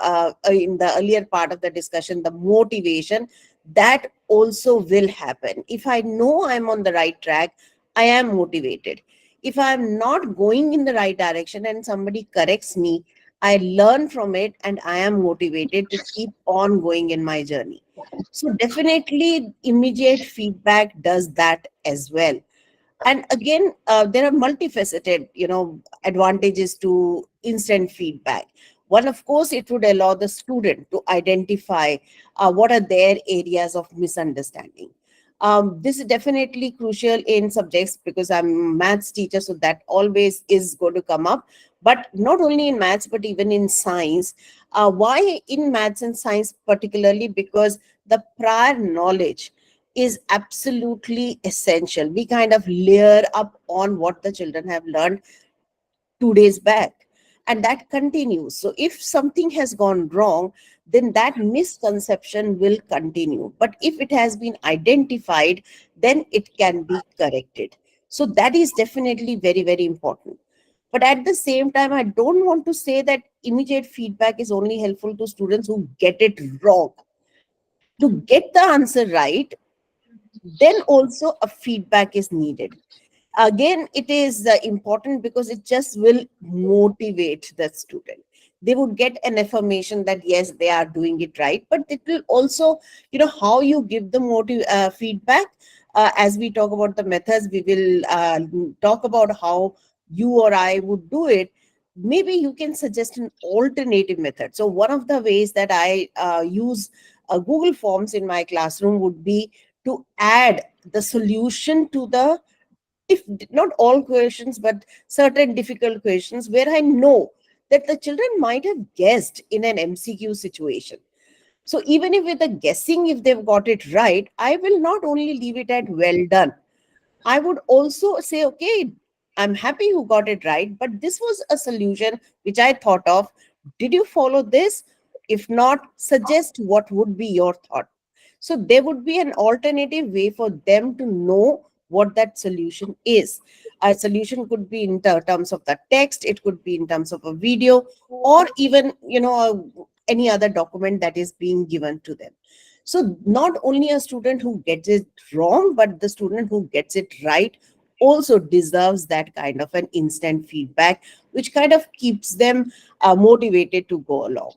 in the earlier part of the discussion, the motivation, that also will happen. If I know I'm on the right track, I am motivated. If I'm not going in the right direction and somebody corrects me, I learn from it and I am motivated to keep on going in my journey. So definitely immediate feedback does that as well. And again, there are multifaceted advantages to instant feedback. One, of course, it would allow the student to identify what are their areas of misunderstanding. This is definitely crucial in subjects because I'm a maths teacher, so that always is going to come up. But not only in maths but even in science. Why in maths and science particularly? Because the prior knowledge is absolutely essential. We kind of layer up on what the children have learned 2 days back, and that continues. So if something has gone wrong, then that misconception will continue. But if it has been identified, then it can be corrected. So that is definitely very, very important. But at the same time, I don't want to say that immediate feedback is only helpful to students who get it wrong. To get the answer right, then also a feedback is needed. Again, it is important because it just will motivate the student. They would get an affirmation that yes, they are doing it right. But it will also, how you give the feedback. As we talk about the methods, we will talk about how you or I would do it. Maybe you can suggest an alternative method. So one of the ways that I use Google Forms in my classroom would be to add the solution to the, if not all questions, but certain difficult questions where I know that the children might have guessed in an MCQ situation. So even if with the guessing, if they've got it right, I will not only leave it at well done. I would also say, okay, I'm happy who got it right, but this was a solution which I thought of. Did you follow this? If not, suggest what would be your thought. So there would be an alternative way for them to know what that solution is. A solution could be in terms of the text, it could be in terms of a video, or even, any other document that is being given to them. So not only a student who gets it wrong, but the student who gets it right also deserves that kind of an instant feedback, which kind of keeps them motivated to go along.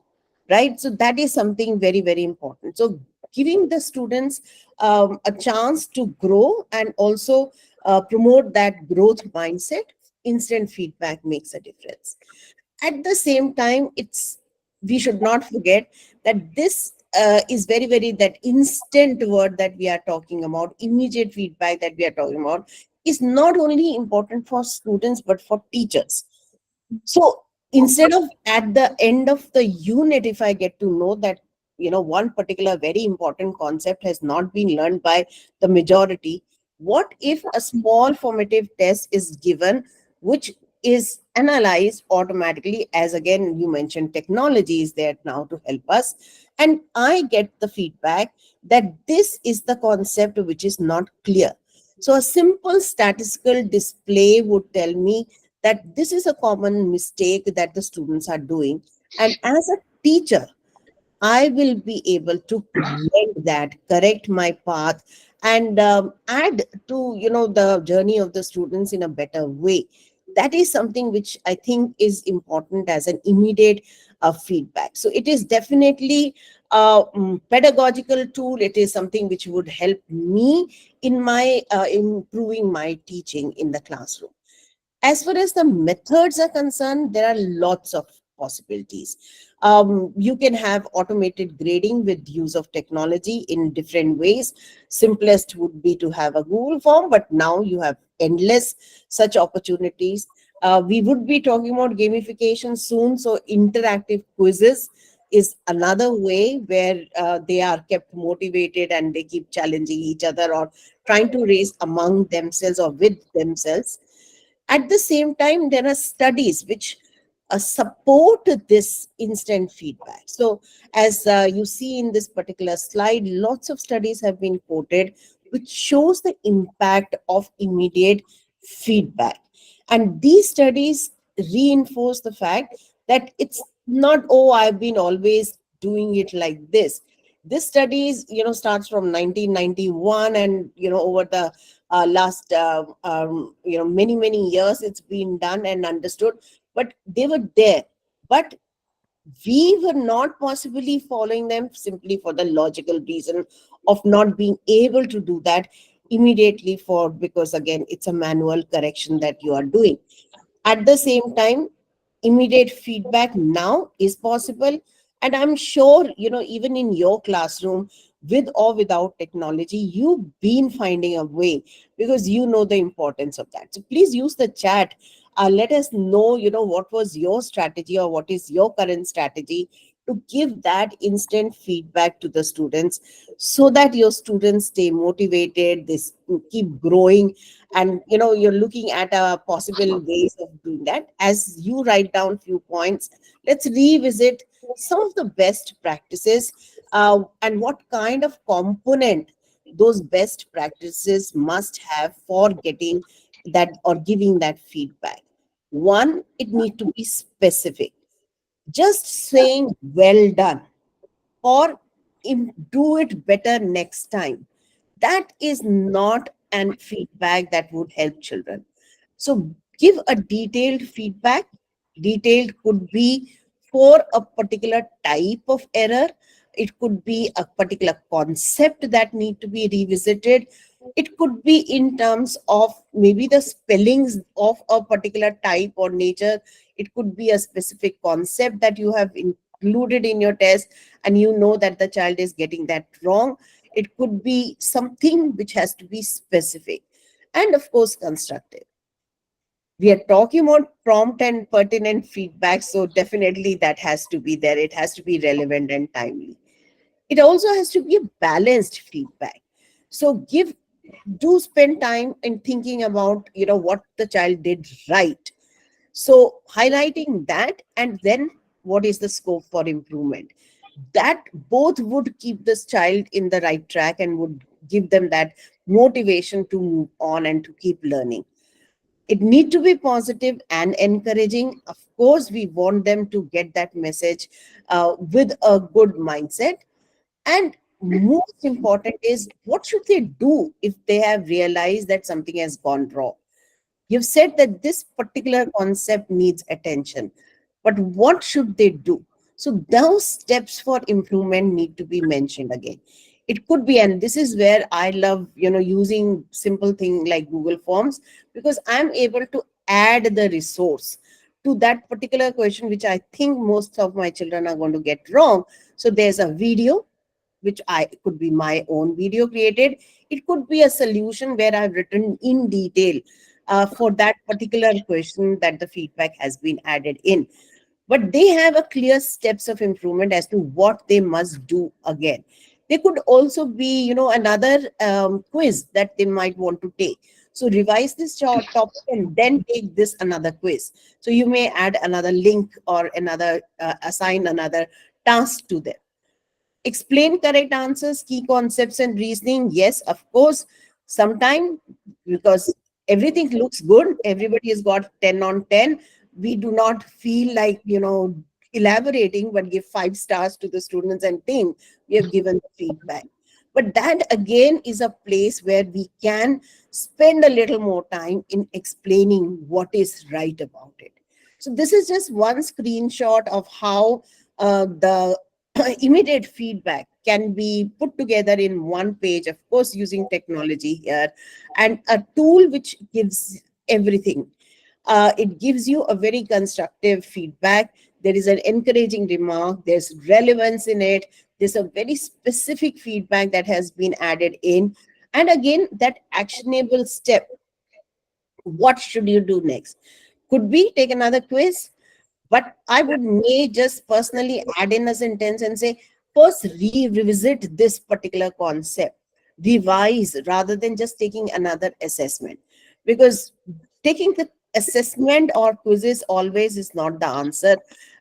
Right. So that is something very, very important. So giving the students a chance to grow and also promote that growth mindset, instant feedback makes a difference. At the same time, we should not forget that this is very, very, that instant word that we are talking about, immediate feedback that we are talking about, is not only important for students but for teachers. So instead of at the end of the unit, if I get to know that, one particular very important concept has not been learned by the majority, what if a small formative test is given, which is analyzed automatically, as again you mentioned, technology is there now to help us, and I get the feedback that this is the concept which is not clear. So a simple statistical display would tell me that this is a common mistake that the students are doing. And as a teacher, I will be able to mend that, correct my path, and add to the journey of the students in a better way. That is something which I think is important as an immediate feedback. So it is definitely a pedagogical tool. It is something which would help me in my improving my teaching in the classroom. As far as the methods are concerned, there are lots of possibilities. You can have automated grading with use of technology in different ways. Simplest would be to have a Google form, but now you have endless such opportunities. We would be talking about gamification soon, so interactive quizzes is another way where they are kept motivated and they keep challenging each other or trying to raise among themselves or with themselves. At the same time, there are studies which support this instant feedback. So, as you see in this particular slide, lots of studies have been quoted which shows the impact of immediate feedback. And these studies reinforce the fact that it's not, oh, I've been always doing it like this. This studies, starts from 1991, and over the last many, many years it's been done and understood, but they were there, but we were not possibly following them simply for the logical reason of not being able to do that immediately, for because again it's a manual correction that you are doing. At the same time, immediate feedback now is possible, and I'm sure even in your classroom, with or without technology, you've been finding a way, because you know the importance of that. So please use the chat. Let us know what was your strategy or what is your current strategy to give that instant feedback to the students, so that your students stay motivated, they keep growing, and you're looking at a possible ways of doing that. As you write down few points, let's revisit some of the best practices, and what kind of component those best practices must have for getting that or giving that feedback. One, it need to be specific. Just saying well done or do it better next time, that is not an feedback that would help children. So give a detailed feedback. Detailed could be for a particular type of error. It could be a particular concept that need to be revisited. It could be in terms of maybe the spellings of a particular type or nature. It could be a specific concept that you have included in your test, and you know that the child is getting that wrong. It could be something which has to be specific, and of course constructive. We are talking about prompt and pertinent feedback, so definitely that has to be there. It has to be relevant and timely. It also has to be a balanced feedback. So do spend time in thinking about what the child did right, so highlighting that, and then what is the scope for improvement. That both would keep this child in the right track and would give them that motivation to move on and to keep learning. It need to be positive and encouraging. Of course, we want them to get that message with a good mindset. And most important is, what should they do if they have realized that something has gone wrong? You've said that this particular concept needs attention, but what should they do? So those steps for improvement need to be mentioned again. It could be, and this is where I love, using simple thing like Google Forms, because I'm able to add the resource to that particular question, which I think most of my children are going to get wrong. So there's a video, which I could be my own video created. It could be a solution where I've written in detail for that particular question that the feedback has been added in. But they have a clear steps of improvement as to what they must do again. There could also be, another quiz that they might want to take. So revise this topic and then take this another quiz. So you may add another link or another assign another task to them. Explain correct answers, key concepts, and reasoning. Yes, of course. Sometime, because everything looks good, everybody has got 10 on 10. We do not feel like, elaborating, but give 5 stars to the students and team. We have given the feedback. But that again is a place where we can spend a little more time in explaining what is right about it. So this is just one screenshot of how the immediate feedback can be put together in one page, of course, using technology here, and a tool which gives everything. It gives you a very constructive feedback. There is an encouraging remark, there's relevance in it, there's a very specific feedback that has been added in. And again, that actionable step. What should you do next? Could we take another quiz? But I would may just personally add in a sentence and say, first revisit this particular concept, revise rather than just taking another assessment. Because taking the assessment or quizzes always is not the answer.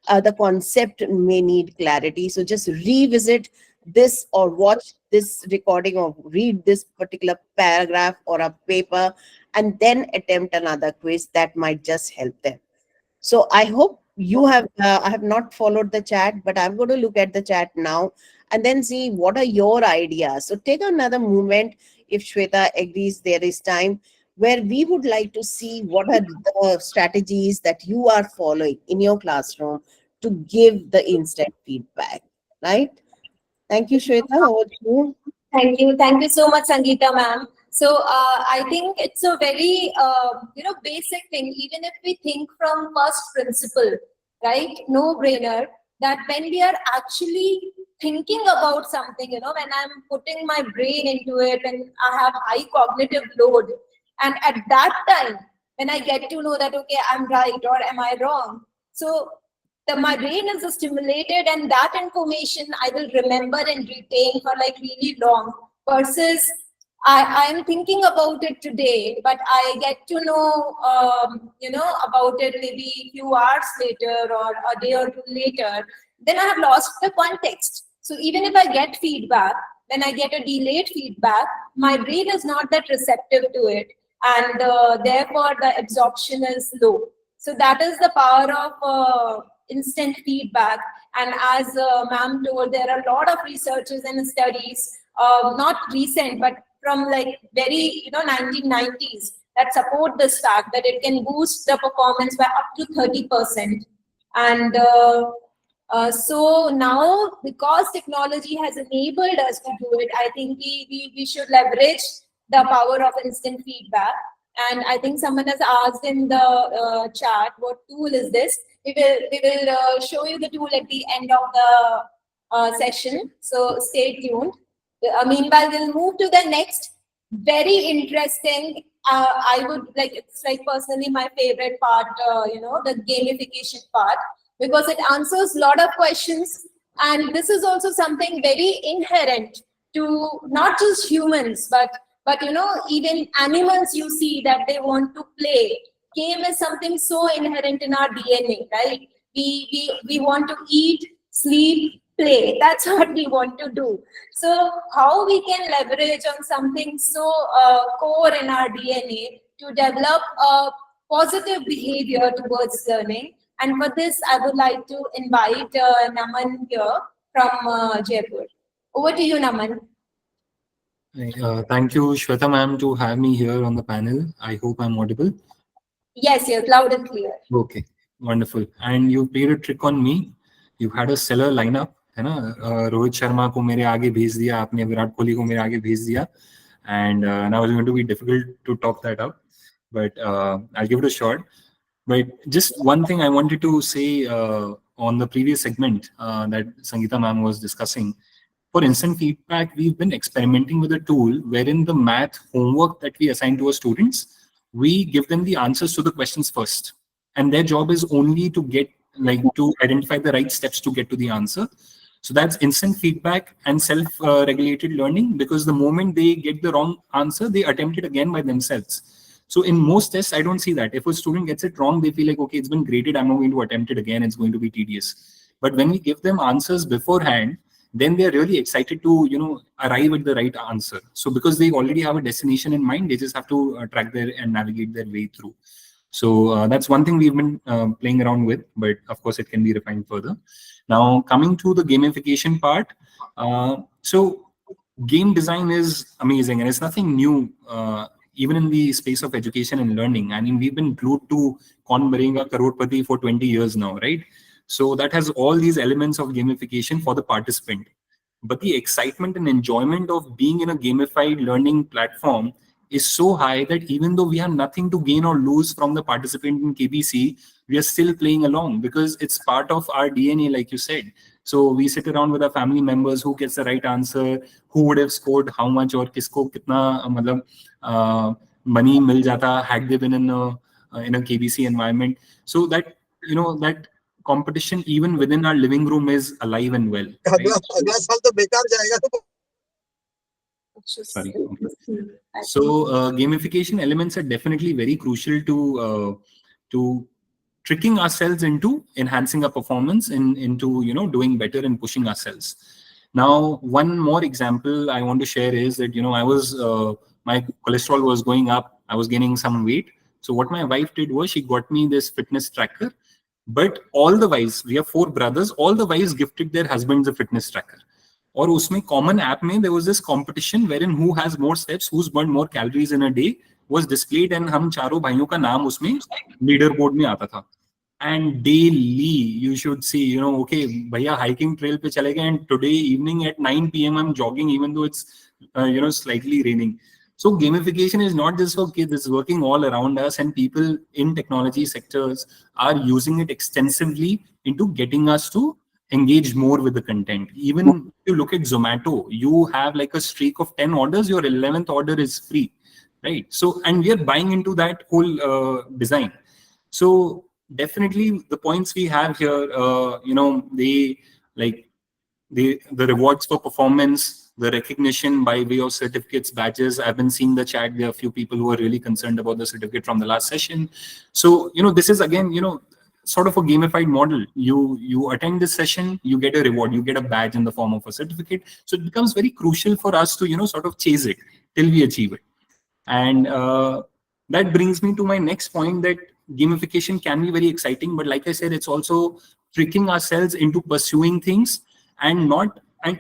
The concept may need clarity. So just revisit this or watch this recording or read this particular paragraph or a paper and then attempt another quiz that might just help them. So I hope you have, I have not followed the chat, but I'm going to look at the chat now and then see what are your ideas. So take another moment if Shweta agrees there is time, where we would like to see what are the strategies that you are following in your classroom to give the instant feedback, right? Thank you, Shweta. Over to you. Thank you. Thank you so much, Sangeeta ma'am. So I think it's a very, basic thing. Even if we think from first principle, right? No brainer that when we are actually thinking about something, when I'm putting my brain into it and I have high cognitive load, and at that time, when I get to know that, okay, I'm right or am I wrong? So my brain is stimulated, and that information I will remember and retain for like really long, versus I am thinking about it today, but I get to know, about it maybe a few hours later or a day or two later, then I have lost the context. So even if I get feedback, when I get a delayed feedback, my brain is not that receptive to it, and therefore the absorption is low. So that is the power of instant feedback. And as ma'am told, there are a lot of researches and studies, not recent, but from like very 1990s, that support this fact that it can boost the performance by up to 30%. And so now, because technology has enabled us to do it, I think we should leverage the power of instant feedback. And I think someone has asked in the chat, what tool is this? We will show you the tool at the end of the session. So stay tuned. Meanwhile, we'll move to the next very interesting. I would like, it's like personally my favorite part, the gamification part, because it answers a lot of questions. And this is also something very inherent to not just humans, but even animals. You see that they want to play. Game is something so inherent in our DNA, right? We want to eat, sleep, play. That's what we want to do. So how we can leverage on something so core in our DNA to develop a positive behavior towards learning. And for this, I would like to invite Naman here from Jaipur. Over to you, Naman. Thank you, Shweta ma'am, to have me here on the panel. I hope I'm audible. Yes, loud and clear. Okay, wonderful. And you played a trick on me. You had a stellar lineup, है ना? रोहित शर्मा को मेरे आगे भेज दिया आपने, विराट कोहली को मेरे आगे भेज दिया, and now it's going to be difficult to top that up, but I'll give it a shot. But just one thing I wanted to say on the previous segment that Sangeeta ma'am was discussing, For instant feedback, we've been experimenting with a tool wherein the math homework that we assign to our students, we give them the answers to the questions first. And their job is only to get, like, to identify the right steps to get to the answer. So that's instant feedback and self-regulated learning, because the moment they get the wrong answer, they attempt it again by themselves. So in most tests, I don't see that. If a student gets it wrong, they feel like, okay, it's been graded, I'm not going to attempt it again, it's going to be tedious. But when we give them answers beforehand, then they're really excited to, arrive at the right answer. So because they already have a destination in mind, they just have to track their and navigate their way through. So that's one thing we've been playing around with, but of course it can be refined further. Now, coming to the gamification part, so game design is amazing, and it's nothing new, even in the space of education and learning. I mean, we've been glued to Kaun Banega Crorepati for 20 years now, right? So that has all these elements of gamification for the participant. But the excitement and enjoyment of being in a gamified learning platform is so high that even though we have nothing to gain or lose from the participant in KBC, we are still playing along because it's part of our DNA, like you said. So we sit around with our family members, who gets the right answer, who would have scored how much, or kisko kitna money mil jata had they been in a KBC environment. So that, that competition even within our living room is alive and well. Right? Sorry. So gamification elements are definitely very crucial to tricking ourselves into enhancing our performance into doing better and pushing ourselves. Now, one more example I want to share is that I was my cholesterol was going up. I was gaining some weight. So what my wife did was she got me this fitness tracker. But all the wives, we have 4 brothers, all the wives gifted their husbands a fitness tracker. और उसमें common app में there was this competition wherein who has more steps, who's burned more calories in a day was displayed, and हम चारों भाइयों का नाम उसमें leaderboard में आता था. And daily you should see, okay, भैया hiking trail पे चले गए, and today evening at 9 p.m. I'm jogging even though it's slightly raining. So gamification is not just for kids, it's working all around us, and people in technology sectors are using it extensively into getting us to engage more with the content. Even if you look at Zomato, you have like a streak of 10 orders, your 11th order is free, right? So, and we are buying into that whole design. So definitely the points we have here, the rewards for performance, the recognition by way of certificates, badges. I've been seeing the chat. There are a few people who are really concerned about the certificate from the last session. So, this is again, sort of a gamified model. You attend this session, you get a reward, you get a badge in the form of a certificate. So it becomes very crucial for us to, sort of chase it till we achieve it. And that brings me to my next point, that gamification can be very exciting, but like I said, it's also tricking ourselves into pursuing things and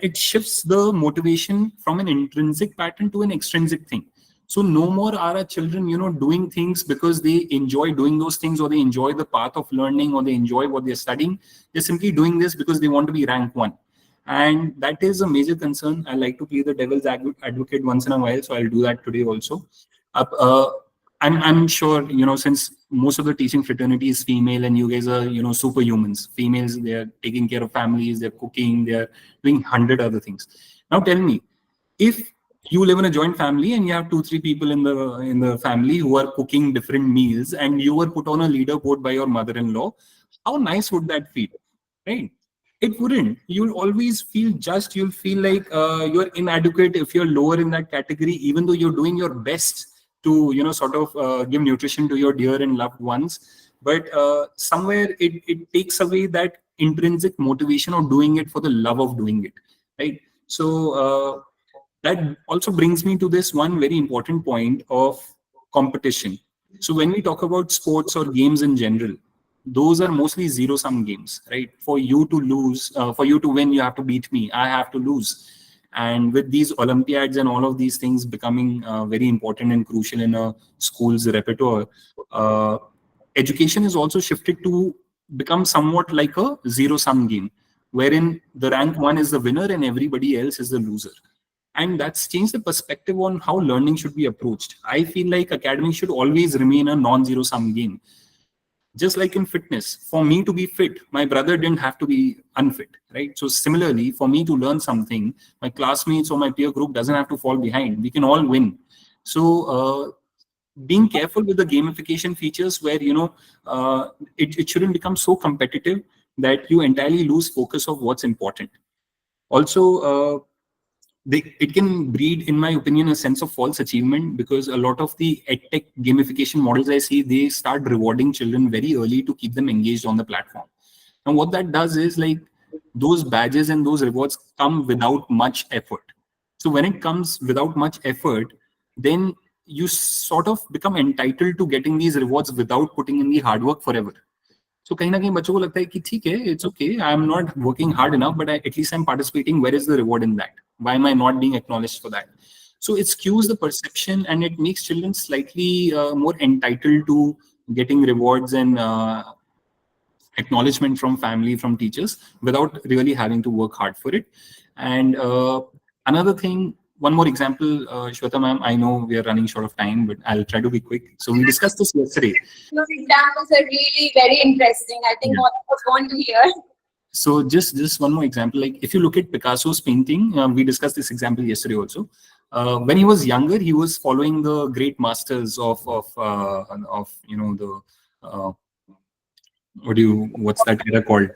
it shifts the motivation from an intrinsic pattern to an extrinsic thing. So no more are our children, doing things because they enjoy doing those things, or they enjoy the path of learning, or they enjoy what they're studying. They're simply doing this because they want to be rank 1. And that is a major concern. I like to play the devil's advocate once in a while, so I'll do that today also. I'm sure, since most of the teaching fraternity is female and you guys are, superhumans. Females, they're taking care of families, they're cooking, they're doing 100 other things. Now tell me, if you live in a joint family and you have 2-3 people in the family who are cooking different meals, and you were put on a leaderboard by your mother-in-law, how nice would that feel, right? It wouldn't. You'll always feel judged. You'll feel like you're inadequate if you're lower in that category, even though you're doing your best to sort of give nutrition to your dear and loved ones. But somewhere it takes away that intrinsic motivation of doing it for the love of doing it, right? So that also brings me to this one very important point of competition. So when we talk about sports or games in general, those are mostly zero-sum games, right? For you to lose, for you to win, you have to beat me. I have to lose. And with these Olympiads and all of these things becoming very important and crucial in a school's repertoire, education is also shifted to become somewhat like a zero-sum game, wherein the rank 1 is the winner and everybody else is the loser. And that's changed the perspective on how learning should be approached. I feel like academics should always remain a non-zero-sum game. Just like in fitness, for me to be fit, my brother didn't have to be unfit, right? So similarly, for me to learn something, my classmates or my peer group doesn't have to fall behind. We can all win. So being careful with the gamification features where, it shouldn't become so competitive that you entirely lose focus of what's important. Also, it can breed, in my opinion, a sense of false achievement, because a lot of the edtech gamification models I see, they start rewarding children very early to keep them engaged on the platform. And what that does is, like, those badges and those rewards come without much effort. So when it comes without much effort, then you sort of become entitled to getting these rewards without putting in the hard work forever. So कहीं ना कहीं बच्चों को लगता है कि ठीक है, it's okay, I am not working hard enough, but at least I'm participating. Where is the reward in that? Why am I not being acknowledged for that? So it skews the perception, and it makes children slightly more entitled to getting rewards and acknowledgement from family, from teachers, without really having to work hard for it. And another thing, one more example, Shweta ma'am, I know we are running short of time, but I'll try to be quick. So we discussed this yesterday. Those examples are really very interesting. I think all of us want to hear. So just one more example, like if you look at Picasso's painting, we discussed this example yesterday also. When he was younger, he was following the great masters of the what's that era called?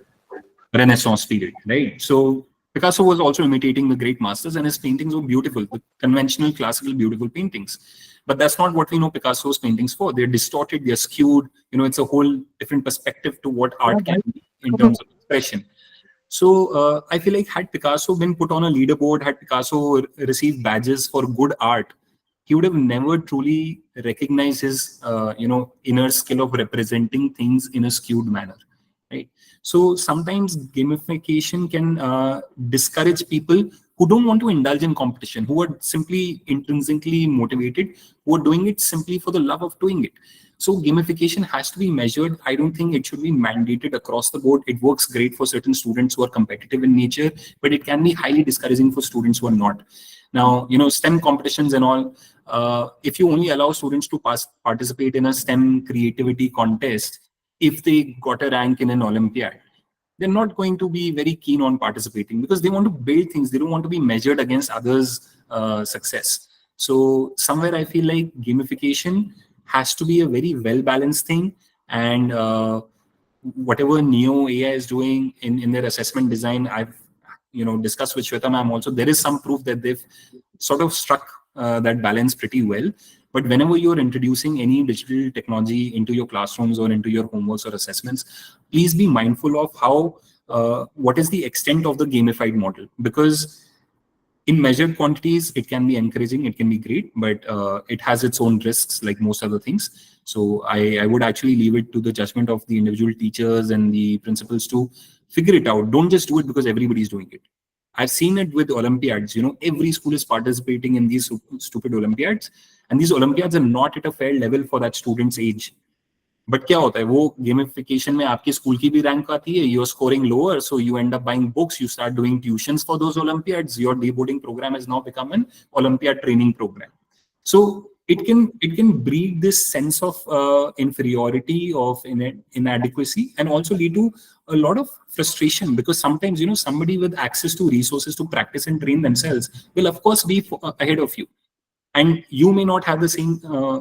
Renaissance period, right? So Picasso was also imitating the great masters, and his paintings were beautiful, the conventional, classical, beautiful paintings. But that's not what we know Picasso's paintings for. They're distorted, they're skewed. It's a whole different perspective to what art can be in terms of expression. So I feel like, had Picasso been put on a leaderboard, had Picasso received badges for good art, he would have never truly recognized his inner skill of representing things in a skewed manner, right? So sometimes gamification can discourage people who don't want to indulge in competition, who are simply intrinsically motivated, who are doing it simply for the love of doing it. So gamification has to be measured. I don't think it should be mandated across the board. It works great for certain students who are competitive in nature, but it can be highly discouraging for students who are not. Now, STEM competitions and all, if you only allow students to participate in a STEM creativity contest, if they got a rank in an Olympiad, they're not going to be very keen on participating, because they want to build things. They don't want to be measured against others' success. So somewhere I feel like gamification has to be a very well-balanced thing. And whatever Neo AI is doing in their assessment design, I've discussed with Shweta ma'am also, there is some proof that they've sort of struck that balance pretty well. But whenever you're introducing any digital technology into your classrooms or into your homeworks or assessments, please be mindful of how what is the extent of the gamified model. Because in measured quantities, it can be encouraging, it can be great, but it has its own risks, like most other things. So I would actually leave it to the judgment of the individual teachers and the principals to figure it out. Don't just do it because everybody's doing it. I've seen it with Olympiads. Every school is participating in these stupid Olympiads, and these Olympiads are not at a fair level for that student's age. But क्या होता है, वो gamification में आपके school की भी rank आती है, you're scoring lower, so you end up buying books, you start doing tuitions for those Olympiads. Your deboarding program has now become an Olympiad training program. So it can breed this sense of inferiority, of inadequacy, and also lead to a lot of frustration, because sometimes somebody with access to resources to practice and train themselves will of course be ahead of you, and you may not have the same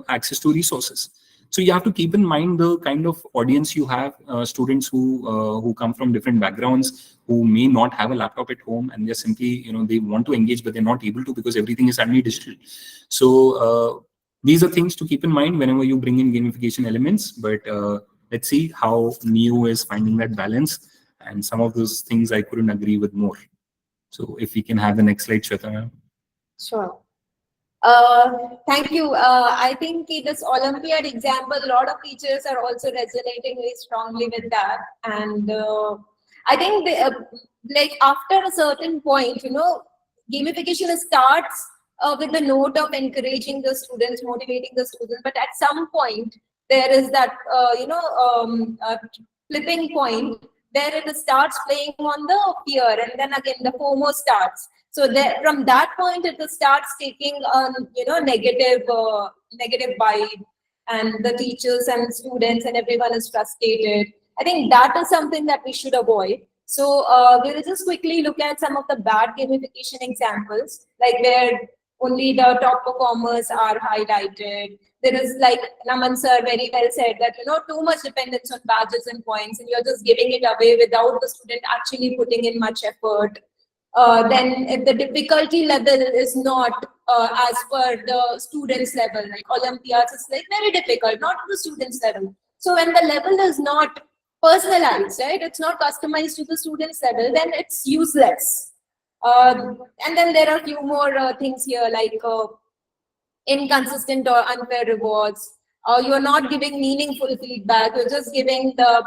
access to resources. So you have to keep in mind the kind of audience you have, students who come from different backgrounds, who may not have a laptop at home, and they're simply, they want to engage, but they're not able to because everything is suddenly digital. So these are things to keep in mind whenever you bring in gamification elements. But let's see how Neo is finding that balance. And some of those things I couldn't agree with more. So if we can have the next slide, Shweta ma'am. Sure. Thank you. I think this Olympiad example, a lot of teachers are also resonating very strongly with that. And I think like after a certain point, gamification starts with the note of encouraging the students, motivating the students. But at some point, there is that, flipping point where it starts playing on the fear, and then again the FOMO starts. So from that point, it starts taking negative vibe, and the teachers and students and everyone is frustrated. I think that is something that we should avoid. So we'll just quickly look at some of the bad gamification examples, like where only the top performers are highlighted. There is, like Naman sir very well said, that too much dependence on badges and points, and you're just giving it away without the student actually putting in much effort. Then if the difficulty level is not as per the student's level, like Olympiads is like very difficult, not to the student's level. So when the level is not personalized, right, it's not customized to the student's level, then it's useless. And then there are a few more things here, like inconsistent or unfair rewards. You're not giving meaningful feedback. You're just giving the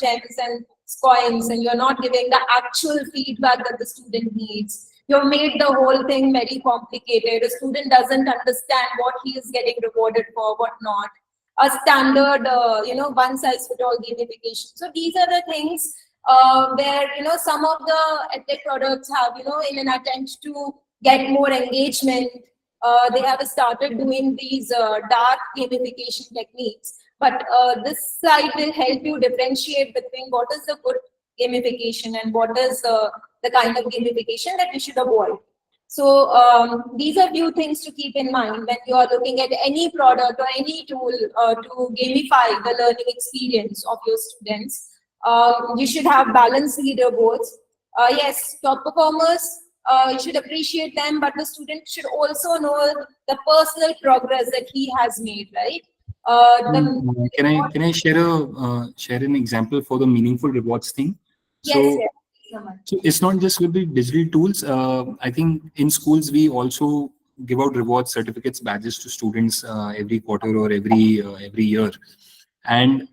gems and coins, and you're not giving the actual feedback that the student needs. You've made the whole thing very complicated. A student doesn't understand what he is getting rewarded for, what not. A standard, one size fit all gamification. So these are the things where some of the edtech products have, in an attempt to get more engagement, they have started doing these dark gamification techniques. But this slide will help you differentiate between what is the good gamification and what is the kind of gamification that we should avoid. So these are few things to keep in mind when you are looking at any product or any tool to gamify the learning experience of your students. You should have balanced leaderboards. Yes, top performers, you should appreciate them, but the student should also know the personal progress that he has made, right? Can I share an example for the meaningful rewards thing? Yes, yes. So it's not just with the digital tools. I think in schools we also give out reward certificates, badges to students every quarter or every year, and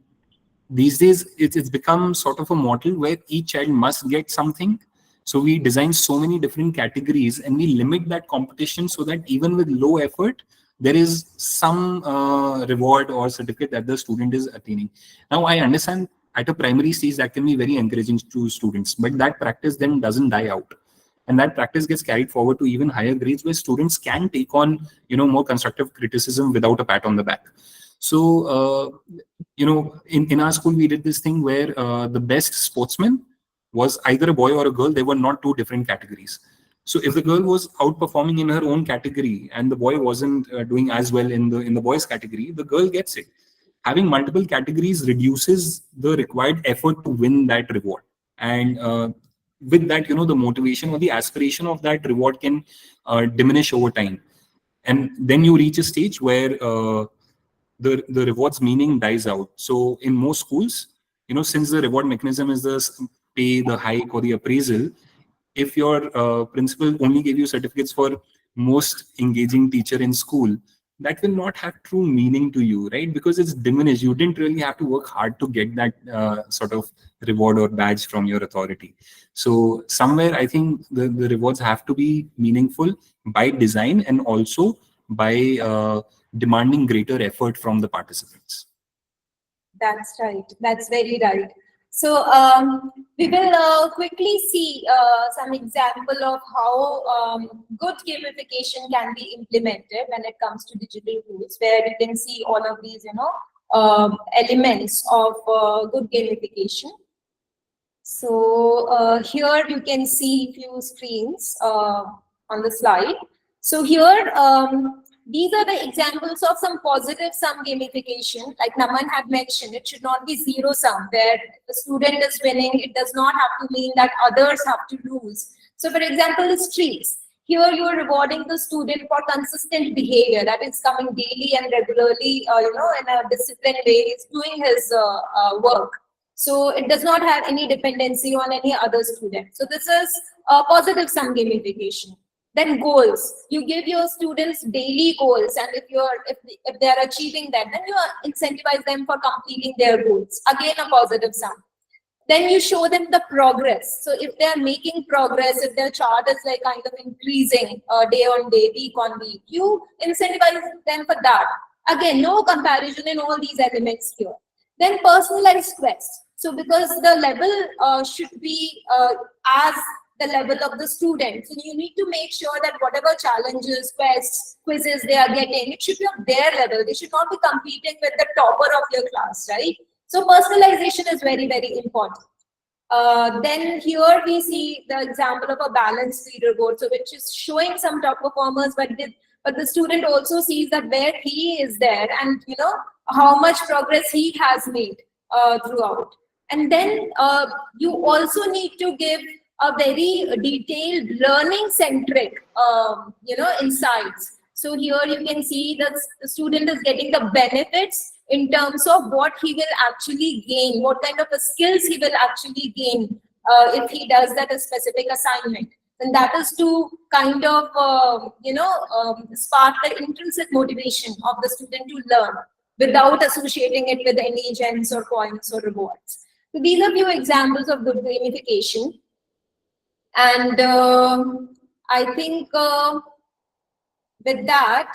these days it's become sort of a model where each child must get something. So we design so many different categories and we limit that competition so that even with low effort, there is some reward or certificate that the student is attaining. Now, I understand at a primary stage that can be very encouraging to students, but that practice then doesn't die out. And that practice gets carried forward to even higher grades where students can take on, more constructive criticism without a pat on the back. So, in our school, we did this thing where the best sportsman was either a boy or a girl. They were not two different categories. So if the girl was outperforming in her own category and the boy wasn't doing as well in the boys category, the girl gets it. Having multiple categories reduces the required effort to win that reward. And with that, the motivation or the aspiration of that reward can diminish over time. And then you reach a stage where the rewards meaning dies out. So in most schools, since the reward mechanism is the pay, the hike, or the appraisal, if your principal only gave you certificates for most engaging teacher in school, that will not have true meaning to you, right? Because it's diminished. You didn't really have to work hard to get that sort of reward or badge from your authority. So somewhere I think the rewards have to be meaningful by design and also by demanding greater effort from the participants. That's right. That's very right. So we will quickly see some example of how good gamification can be implemented when it comes to digital tools, where you can see all of these, elements of good gamification. So here you can see few screens on the slide. So here, these are the examples of some positive sum gamification. Like Naman had mentioned, it should not be zero sum, where the student is winning. It does not have to mean that others have to lose. So for example, the streaks. Here you are rewarding the student for consistent behavior, that is coming daily and regularly, in a disciplined way, is doing his work. So it does not have any dependency on any other student. So this is a positive sum gamification. Then goals. You give your students daily goals, and if they are achieving that, then you incentivize them for completing their goals. Again, a positive sum. Then you show them the progress. So if they are making progress, if their chart is like kind of increasing day on day, week on week, you incentivize them for that. Again, no comparison in all these elements here. Then personalized quest. So because the level should be as the level of the student. So you need to make sure that whatever challenges, quests, quizzes they are getting, it should be of their level. They should not be competing with the topper of your class, right? So personalization is very, very important. Then here we see the example of a balanced leaderboard, so which is showing some top performers, but the student also sees that where he is there and how much progress he has made throughout. And then you also need to give a very detailed learning centric insights. So here you can see that the student is getting the benefits in terms of what he will actually gain, what kind of skills he will actually gain if he does that a specific assignment. And that is to kind of spark the intrinsic motivation of the student to learn without associating it with any gems or points or rewards. So these are few examples of good gamification. And I think with that,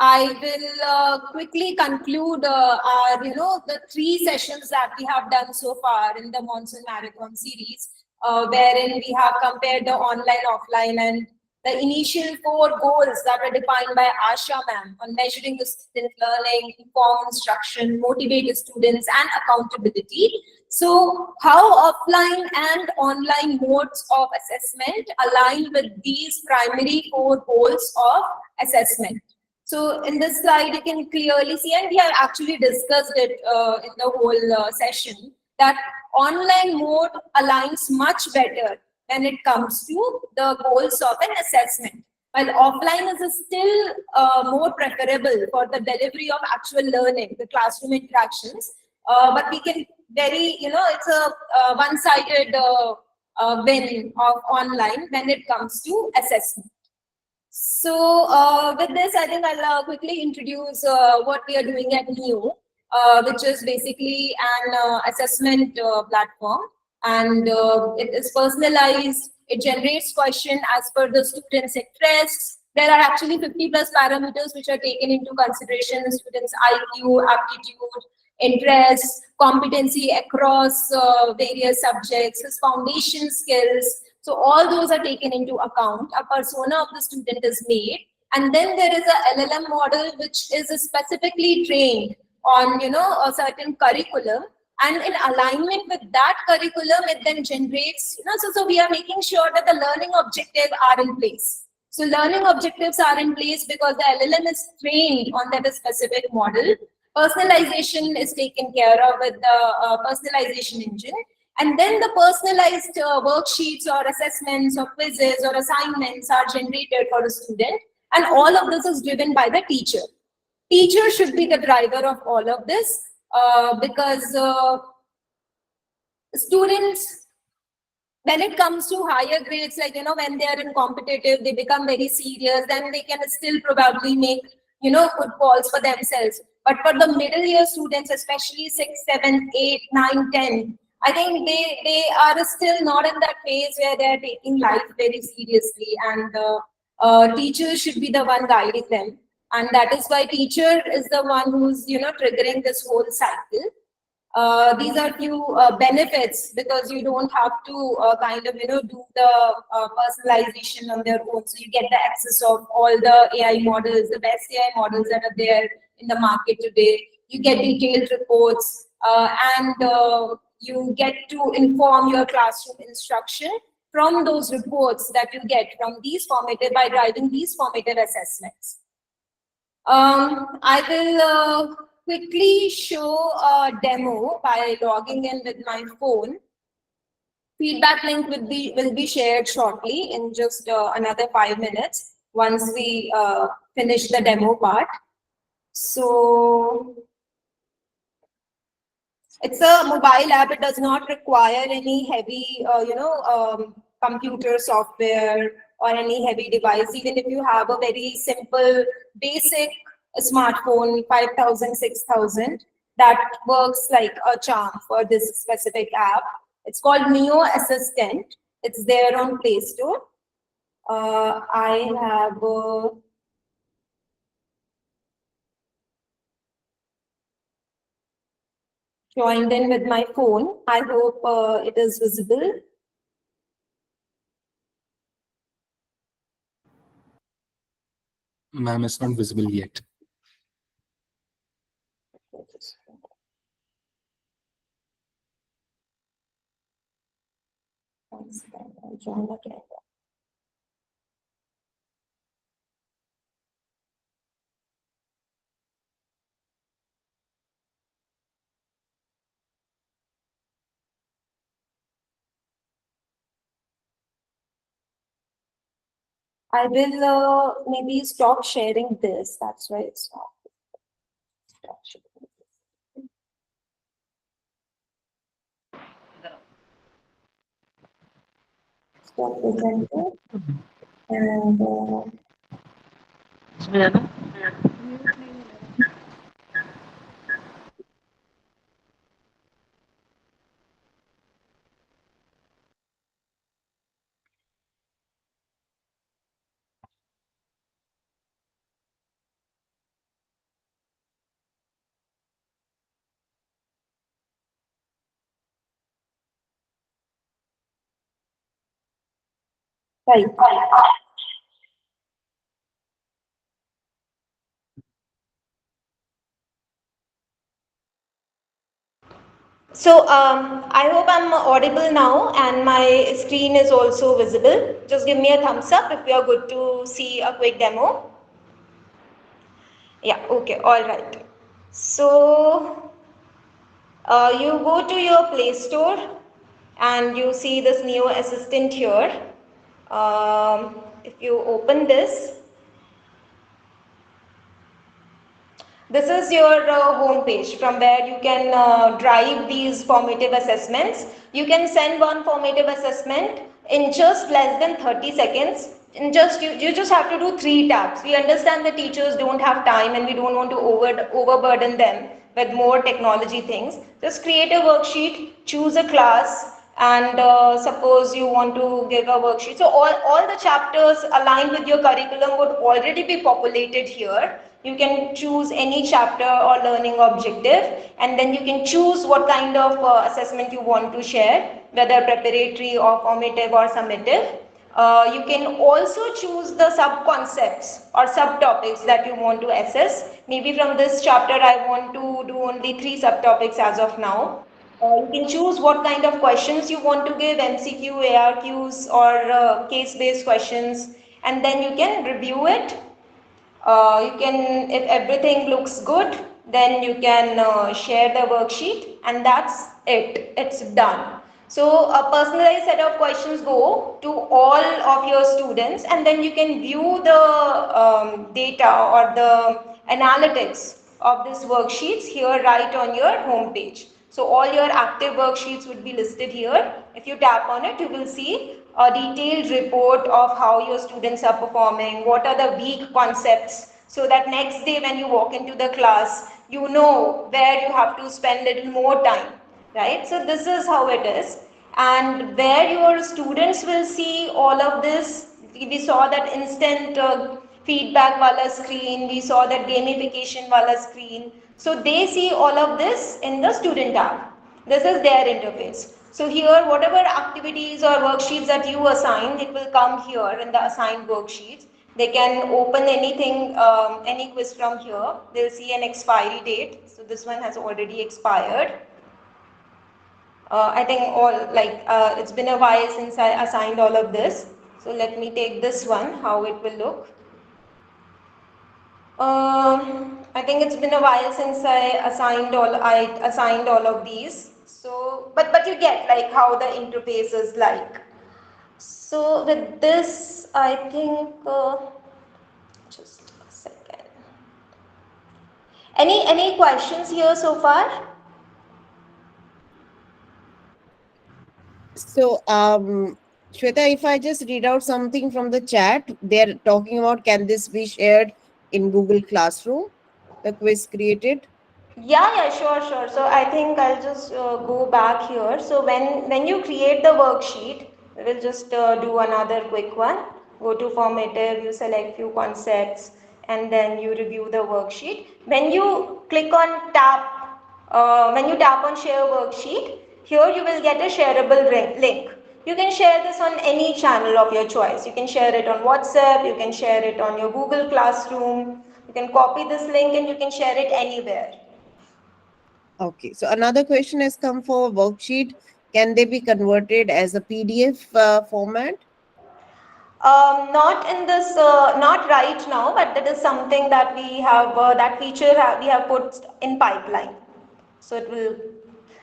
I will quickly conclude our, the 3 sessions that we have done so far in the Monsoon Marathon series, wherein we have compared the online, offline, and the initial 4 goals that were defined by Asha ma'am on measuring the student learning, inform instruction, motivate the students, and accountability. So how offline and online modes of assessment align with these primary 4 goals of assessment. So in this slide, you can clearly see, and we have actually discussed it in the whole session, that online mode aligns much better when it comes to the goals of an assessment. While offline is still more preferable for the delivery of actual learning, the classroom interactions, but we can very, it's a one-sided win of online when it comes to assessment. So with this, I think I'll quickly introduce what we are doing at NEO, which is basically an assessment platform, and it is personalized. It generates question as per the student's interests. There are actually 50 plus parameters which are taken into consideration: students' IQ, aptitude, interests, competency across various subjects, his foundation skills. So all those are taken into account. A persona of the student is made, and then there is a LLM model which is specifically trained on a certain curriculum, and in alignment with that curriculum, it then generates so we are making sure that the learning objectives are in place. So learning objectives are in place because the LLM is trained on that specific model. Personalization is taken care of with the personalization engine. And then the personalized worksheets or assessments or quizzes or assignments are generated for the student. And all of this is driven by the teacher. Teacher should be the driver of all of this because students, when it comes to higher grades, like, when they are in competitive, they become very serious, then they can still probably make, good calls for themselves. But for the middle year students, especially 6, 7, 8, 9, 10, I think they are still not in that phase where they are taking life very seriously, and teachers should be the one guiding them. And that is why teacher is the one who's, triggering this whole cycle. These are few benefits because you don't have to kind of do the personalization on their own. So you get the access of all the AI models, the best AI models that are there in the market today. You get detailed reports and you get to inform your classroom instruction from those reports that you get from these formative by driving these formative assessments. I will quickly show a demo by logging in with my phone. Feedback link will be shared shortly in just another 5 minutes once we finish the demo part. So it's a mobile app. It does not require any heavy, computer software or any heavy device. Even if you have a very simple, basic smartphone, 5,000, 6,000, that works like a charm for this specific app. It's called Neo Assistant. It's there on Play Store. I have joined in with my phone. I hope it is visible. Ma'am, it's not visible yet. I'll join again. I will maybe stop sharing this. That's why it's not. Stop sharing. Stop presenting. And right. So I hope I'm audible now and my screen is also visible. Just give me a thumbs up if you are good to see a quick demo. Yeah, okay, all right. So you go to your Play Store and you see this new assistant here. If you open this, this is your home page from where you can drive these formative assessments. You can send one formative assessment in just less than 30 seconds. In just you just have to do 3 tabs. We understand the teachers don't have time and we don't want to overburden them with more technology things. Just create a worksheet, choose a class, and suppose you want to give a worksheet. So all the chapters aligned with your curriculum would already be populated here. You can choose any chapter or learning objective, and then you can choose what kind of assessment you want to share, whether preparatory or formative or summative. You can also choose the sub-concepts or subtopics that you want to assess. Maybe from this chapter I want to do only 3 subtopics as of now. You can choose what kind of questions you want to give, MCQ, ARQs or case-based questions, and then you can review it. You can, if everything looks good, then you can share the worksheet and that's it. It's done. So a personalized set of questions go to all of your students and then you can view the data or the analytics of these worksheets here right on your home page. So all your active worksheets would be listed here. If you tap on it, you will see a detailed report of how your students are performing, what are the weak concepts, so that next day when you walk into the class, you know where you have to spend little more time, right? So this is how it is. And where your students will see all of this, we saw that instant feedback wala screen, we saw that gamification wala screen. So they see all of this in the student tab. This is their interface. So here, whatever activities or worksheets that you assign, it will come here in the assigned worksheets. They can open anything, any quiz from here. They'll see an expiry date. So this one has already expired. I think it's been a while since I assigned all of this. So let me take this one, how it will look. I think it's been a while since I assigned all of these. So, but you get like how the interface is like. So with this, I think just a second. Any questions here so far? So, Shweta, if I just read out something from the chat, they're talking about, can this be shared in Google Classroom, the quiz created? Yeah, sure. So I think I'll just go back here. So when you create the worksheet, we'll just do another quick one. Go to formative, you select few concepts, and then you review the worksheet. When you click on when you tap on share worksheet, here you will get a shareable link. You can share this on any channel of your choice. You can share it on WhatsApp, you can share it on your Google Classroom, you can copy this link and you can share it anywhere. Okay, so another question has come for worksheet. Can they be converted as a PDF format? Not in this, not right now, but that is something that we have, that feature we have put in pipeline. So it will,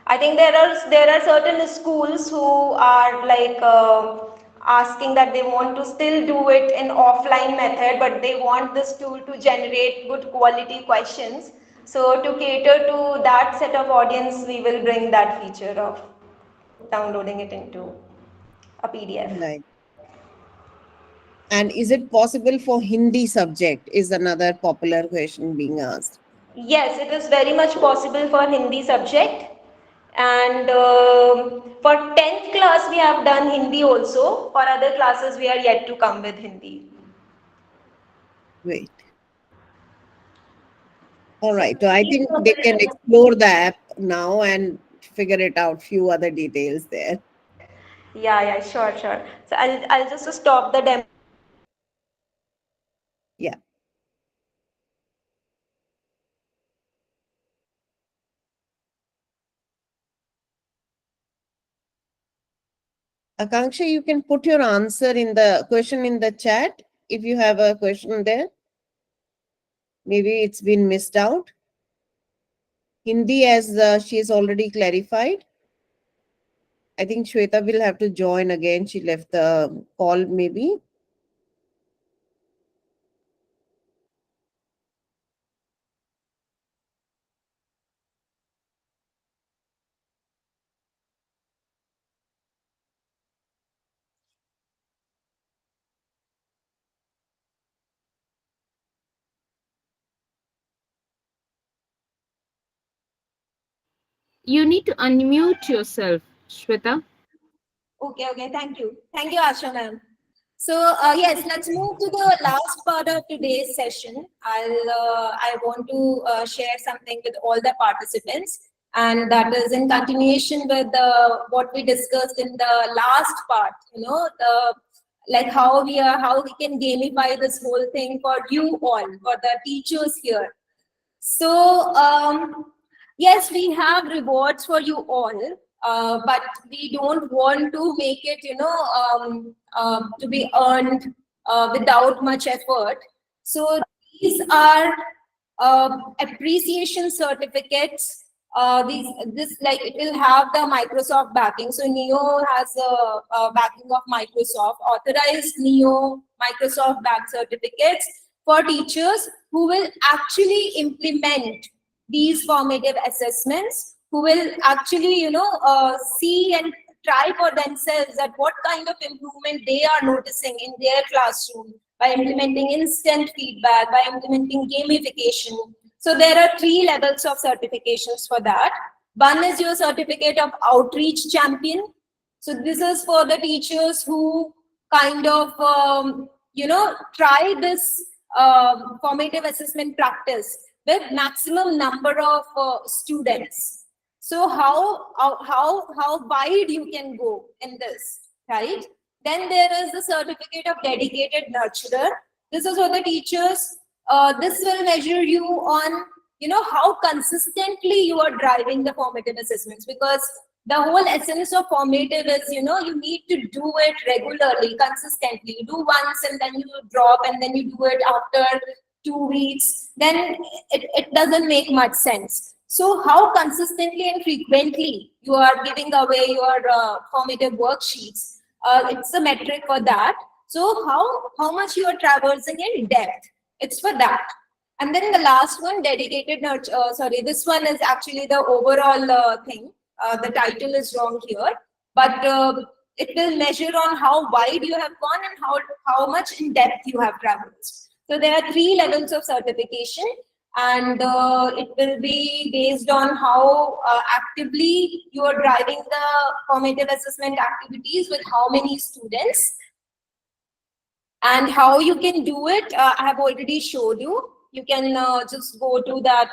I think there are certain schools who are like asking that they want to still do it in offline method, but they want this tool to generate good quality questions. So to cater to that set of audience, we will bring that feature of downloading it into a PDF. Right. And is it possible for Hindi subject is another popular question being asked. Yes, it is very much possible for Hindi subject. And for 10th class, we have done Hindi also. For other classes, we are yet to come with Hindi. Great. All So right. So I please think note they that can explore the app now and figure it out. Few other details there. yeah, sure. So I'll just stop the demo. Yeah. Akanksha, you can put your answer in the question in the chat if you have a question there. Maybe it's been missed out. Hindi, as she has already clarified. I think Shweta will have to join again. She left the call, maybe. You need to unmute yourself, Shweta. Okay, thank you, Asha ma'am. So yes, let's move to the last part of today's session. I want to share something with all the participants, and that is in continuation with what we discussed in the last part. You know, the like how we can gamify this whole thing for you all, for the teachers here. So yes, we have rewards for you all, but we don't want to make it, to be earned without much effort. So these are appreciation certificates. This like it will have the Microsoft backing. So Neo has a backing of Microsoft, authorized Neo Microsoft back certificates for teachers who will actually implement these formative assessments, who will actually see and try for themselves that what kind of improvement they are noticing in their classroom by implementing instant feedback, by implementing gamification. So there are 3 levels of certifications for that. One is your certificate of outreach champion. So this is for the teachers who kind of try this formative assessment practice with maximum number of students. So how wide you can go in this, right? Then there is the certificate of dedicated nurturer. This is for the teachers. This will measure you on how consistently you are driving the formative assessments, because the whole essence of formative is you need to do it regularly, consistently. You do once and then you drop, and then you do it after 2 weeks, then it doesn't make much sense. So how consistently and frequently you are giving away your formative worksheets, it's a metric for that. So how much you are traversing in depth, it's for that. And then the last one, dedicated nurture, sorry, this one is actually the overall thing. The title is wrong here, but it will measure on how wide you have gone and how much in depth you have traversed. So there are 3 levels of certification, and it will be based on how actively you are driving the formative assessment activities with how many students. And how you can do it, I have already showed you. You can just go to that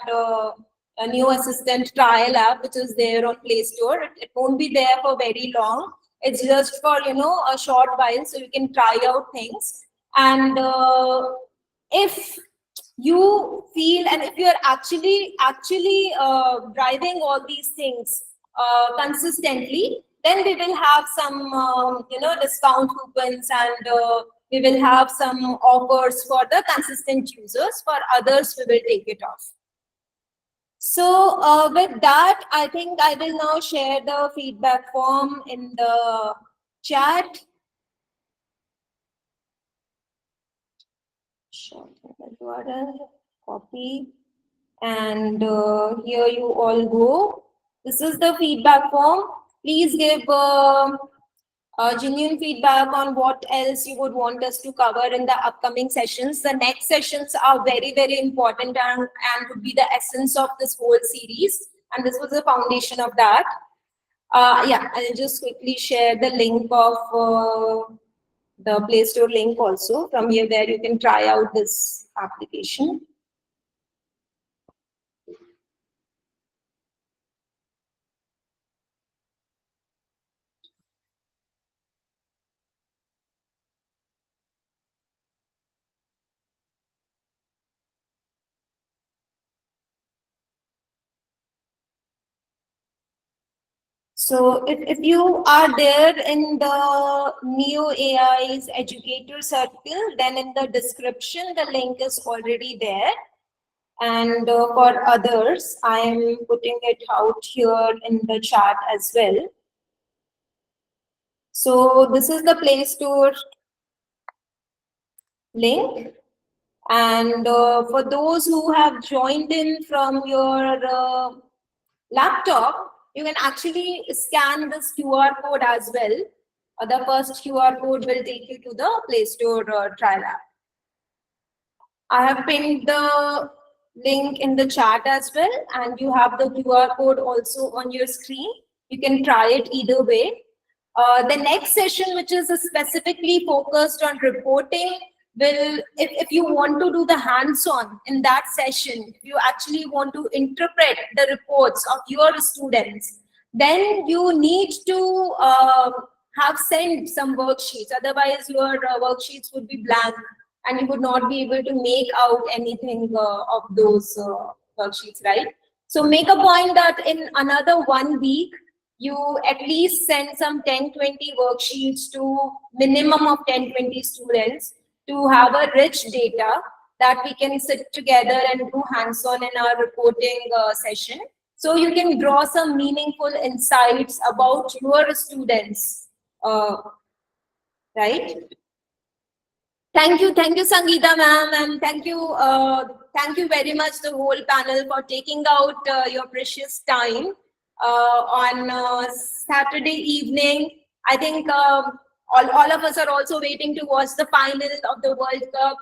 new assistant trial app, which is there on Play Store. It won't be there for very long. It's just for, you know, a short while, so you can try out things. And if you feel, and if you're actually driving all these things consistently, then we will have some you know, discount coupons, and we will have some offers for the consistent users. For others, we will take it off. So with that, I think I will now share the feedback form in the chat. Sure, copy, and here you all go. This is the feedback form. Please give genuine feedback on what else you would want us to cover in the upcoming sessions. The next sessions are very, very important, and would be the essence of this whole series. And this was the foundation of that. Yeah, I'll just quickly share the link of the Play Store link also. From here, where you can try out this application. So if you are there in the Neo AI's educator circle, then in the description, the link is already there. And for others, I am putting it out here in the chat as well. So this is the Play Store link. And for those who have joined in from your laptop, you can actually scan this QR code as well. The first QR code will take you to the Play Store trial app. I have pinned the link in the chat as well, and you have the QR code also on your screen. You can try it either way. The next session, which is specifically focused on reporting, will, if you want to do the hands-on in that session, if you actually want to interpret the reports of your students, then you need to have sent some worksheets. Otherwise, your worksheets would be blank, and you would not be able to make out anything of those worksheets, right? So make a point that in another 1 week, you at least send some 10-20 worksheets to minimum of 10-20 students to have a rich data that we can sit together and do hands-on in our reporting session. So you can draw some meaningful insights about your students, right? Thank you, Sangeeta ma'am, and thank you very much the whole panel for taking out your precious time on Saturday evening. I think all of us are also waiting to watch the final of the World Cup,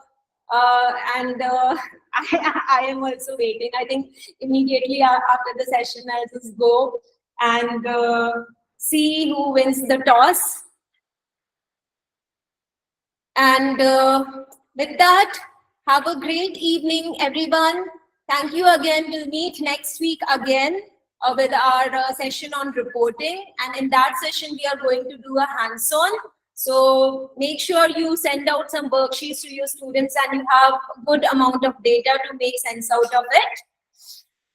and I am also waiting. I think immediately after the session, I'll just go and see who wins the toss. And with that, have a great evening, everyone. Thank you again. We'll meet next week again with our session on reporting. And in that session, we are going to do a hands-on. So make sure you send out some worksheets to your students and you have a good amount of data to make sense out of it.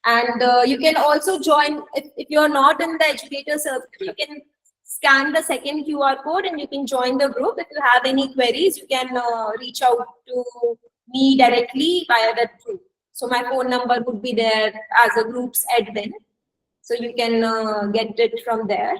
And you can also join, if you're not in the educator circle, you can scan the second QR code and you can join the group. If you have any queries, you can reach out to me directly via that group. So my phone number would be there as a group's admin. So you can get it from there.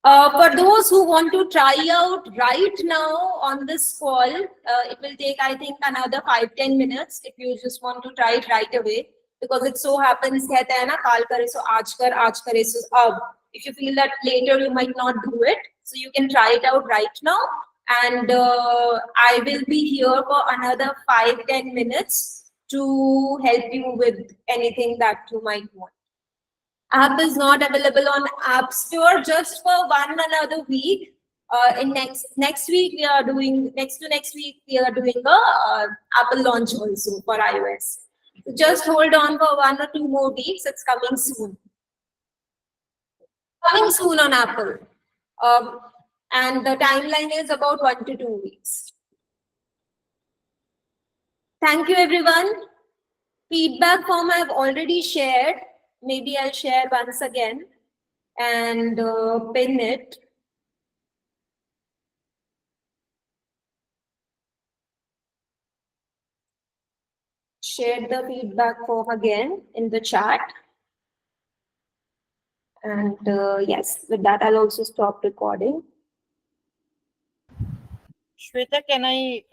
For those who want to try out right now on this call, it will take, I think, another 5-10 minutes if you just want to try it right away. Because it so happens, कहते हैं ना, काल करे so आज करे so अब. If you feel that later you might not do it, so you can try it out right now. And I will be here for another 5-10 minutes to help you with anything that you might want. App is not available on App Store just for one another week. In next week we are doing next week we are doing a Apple launch also for iOS. Just hold on for 1 or 2 more weeks. It's coming soon. Coming soon on Apple. And the timeline is about 1 to 2 weeks. Thank you, everyone. Feedback form I've already shared. Maybe I'll share once again and pin it. Share the feedback form again in the chat. And yes, with that, I'll also stop recording. Shweta, can I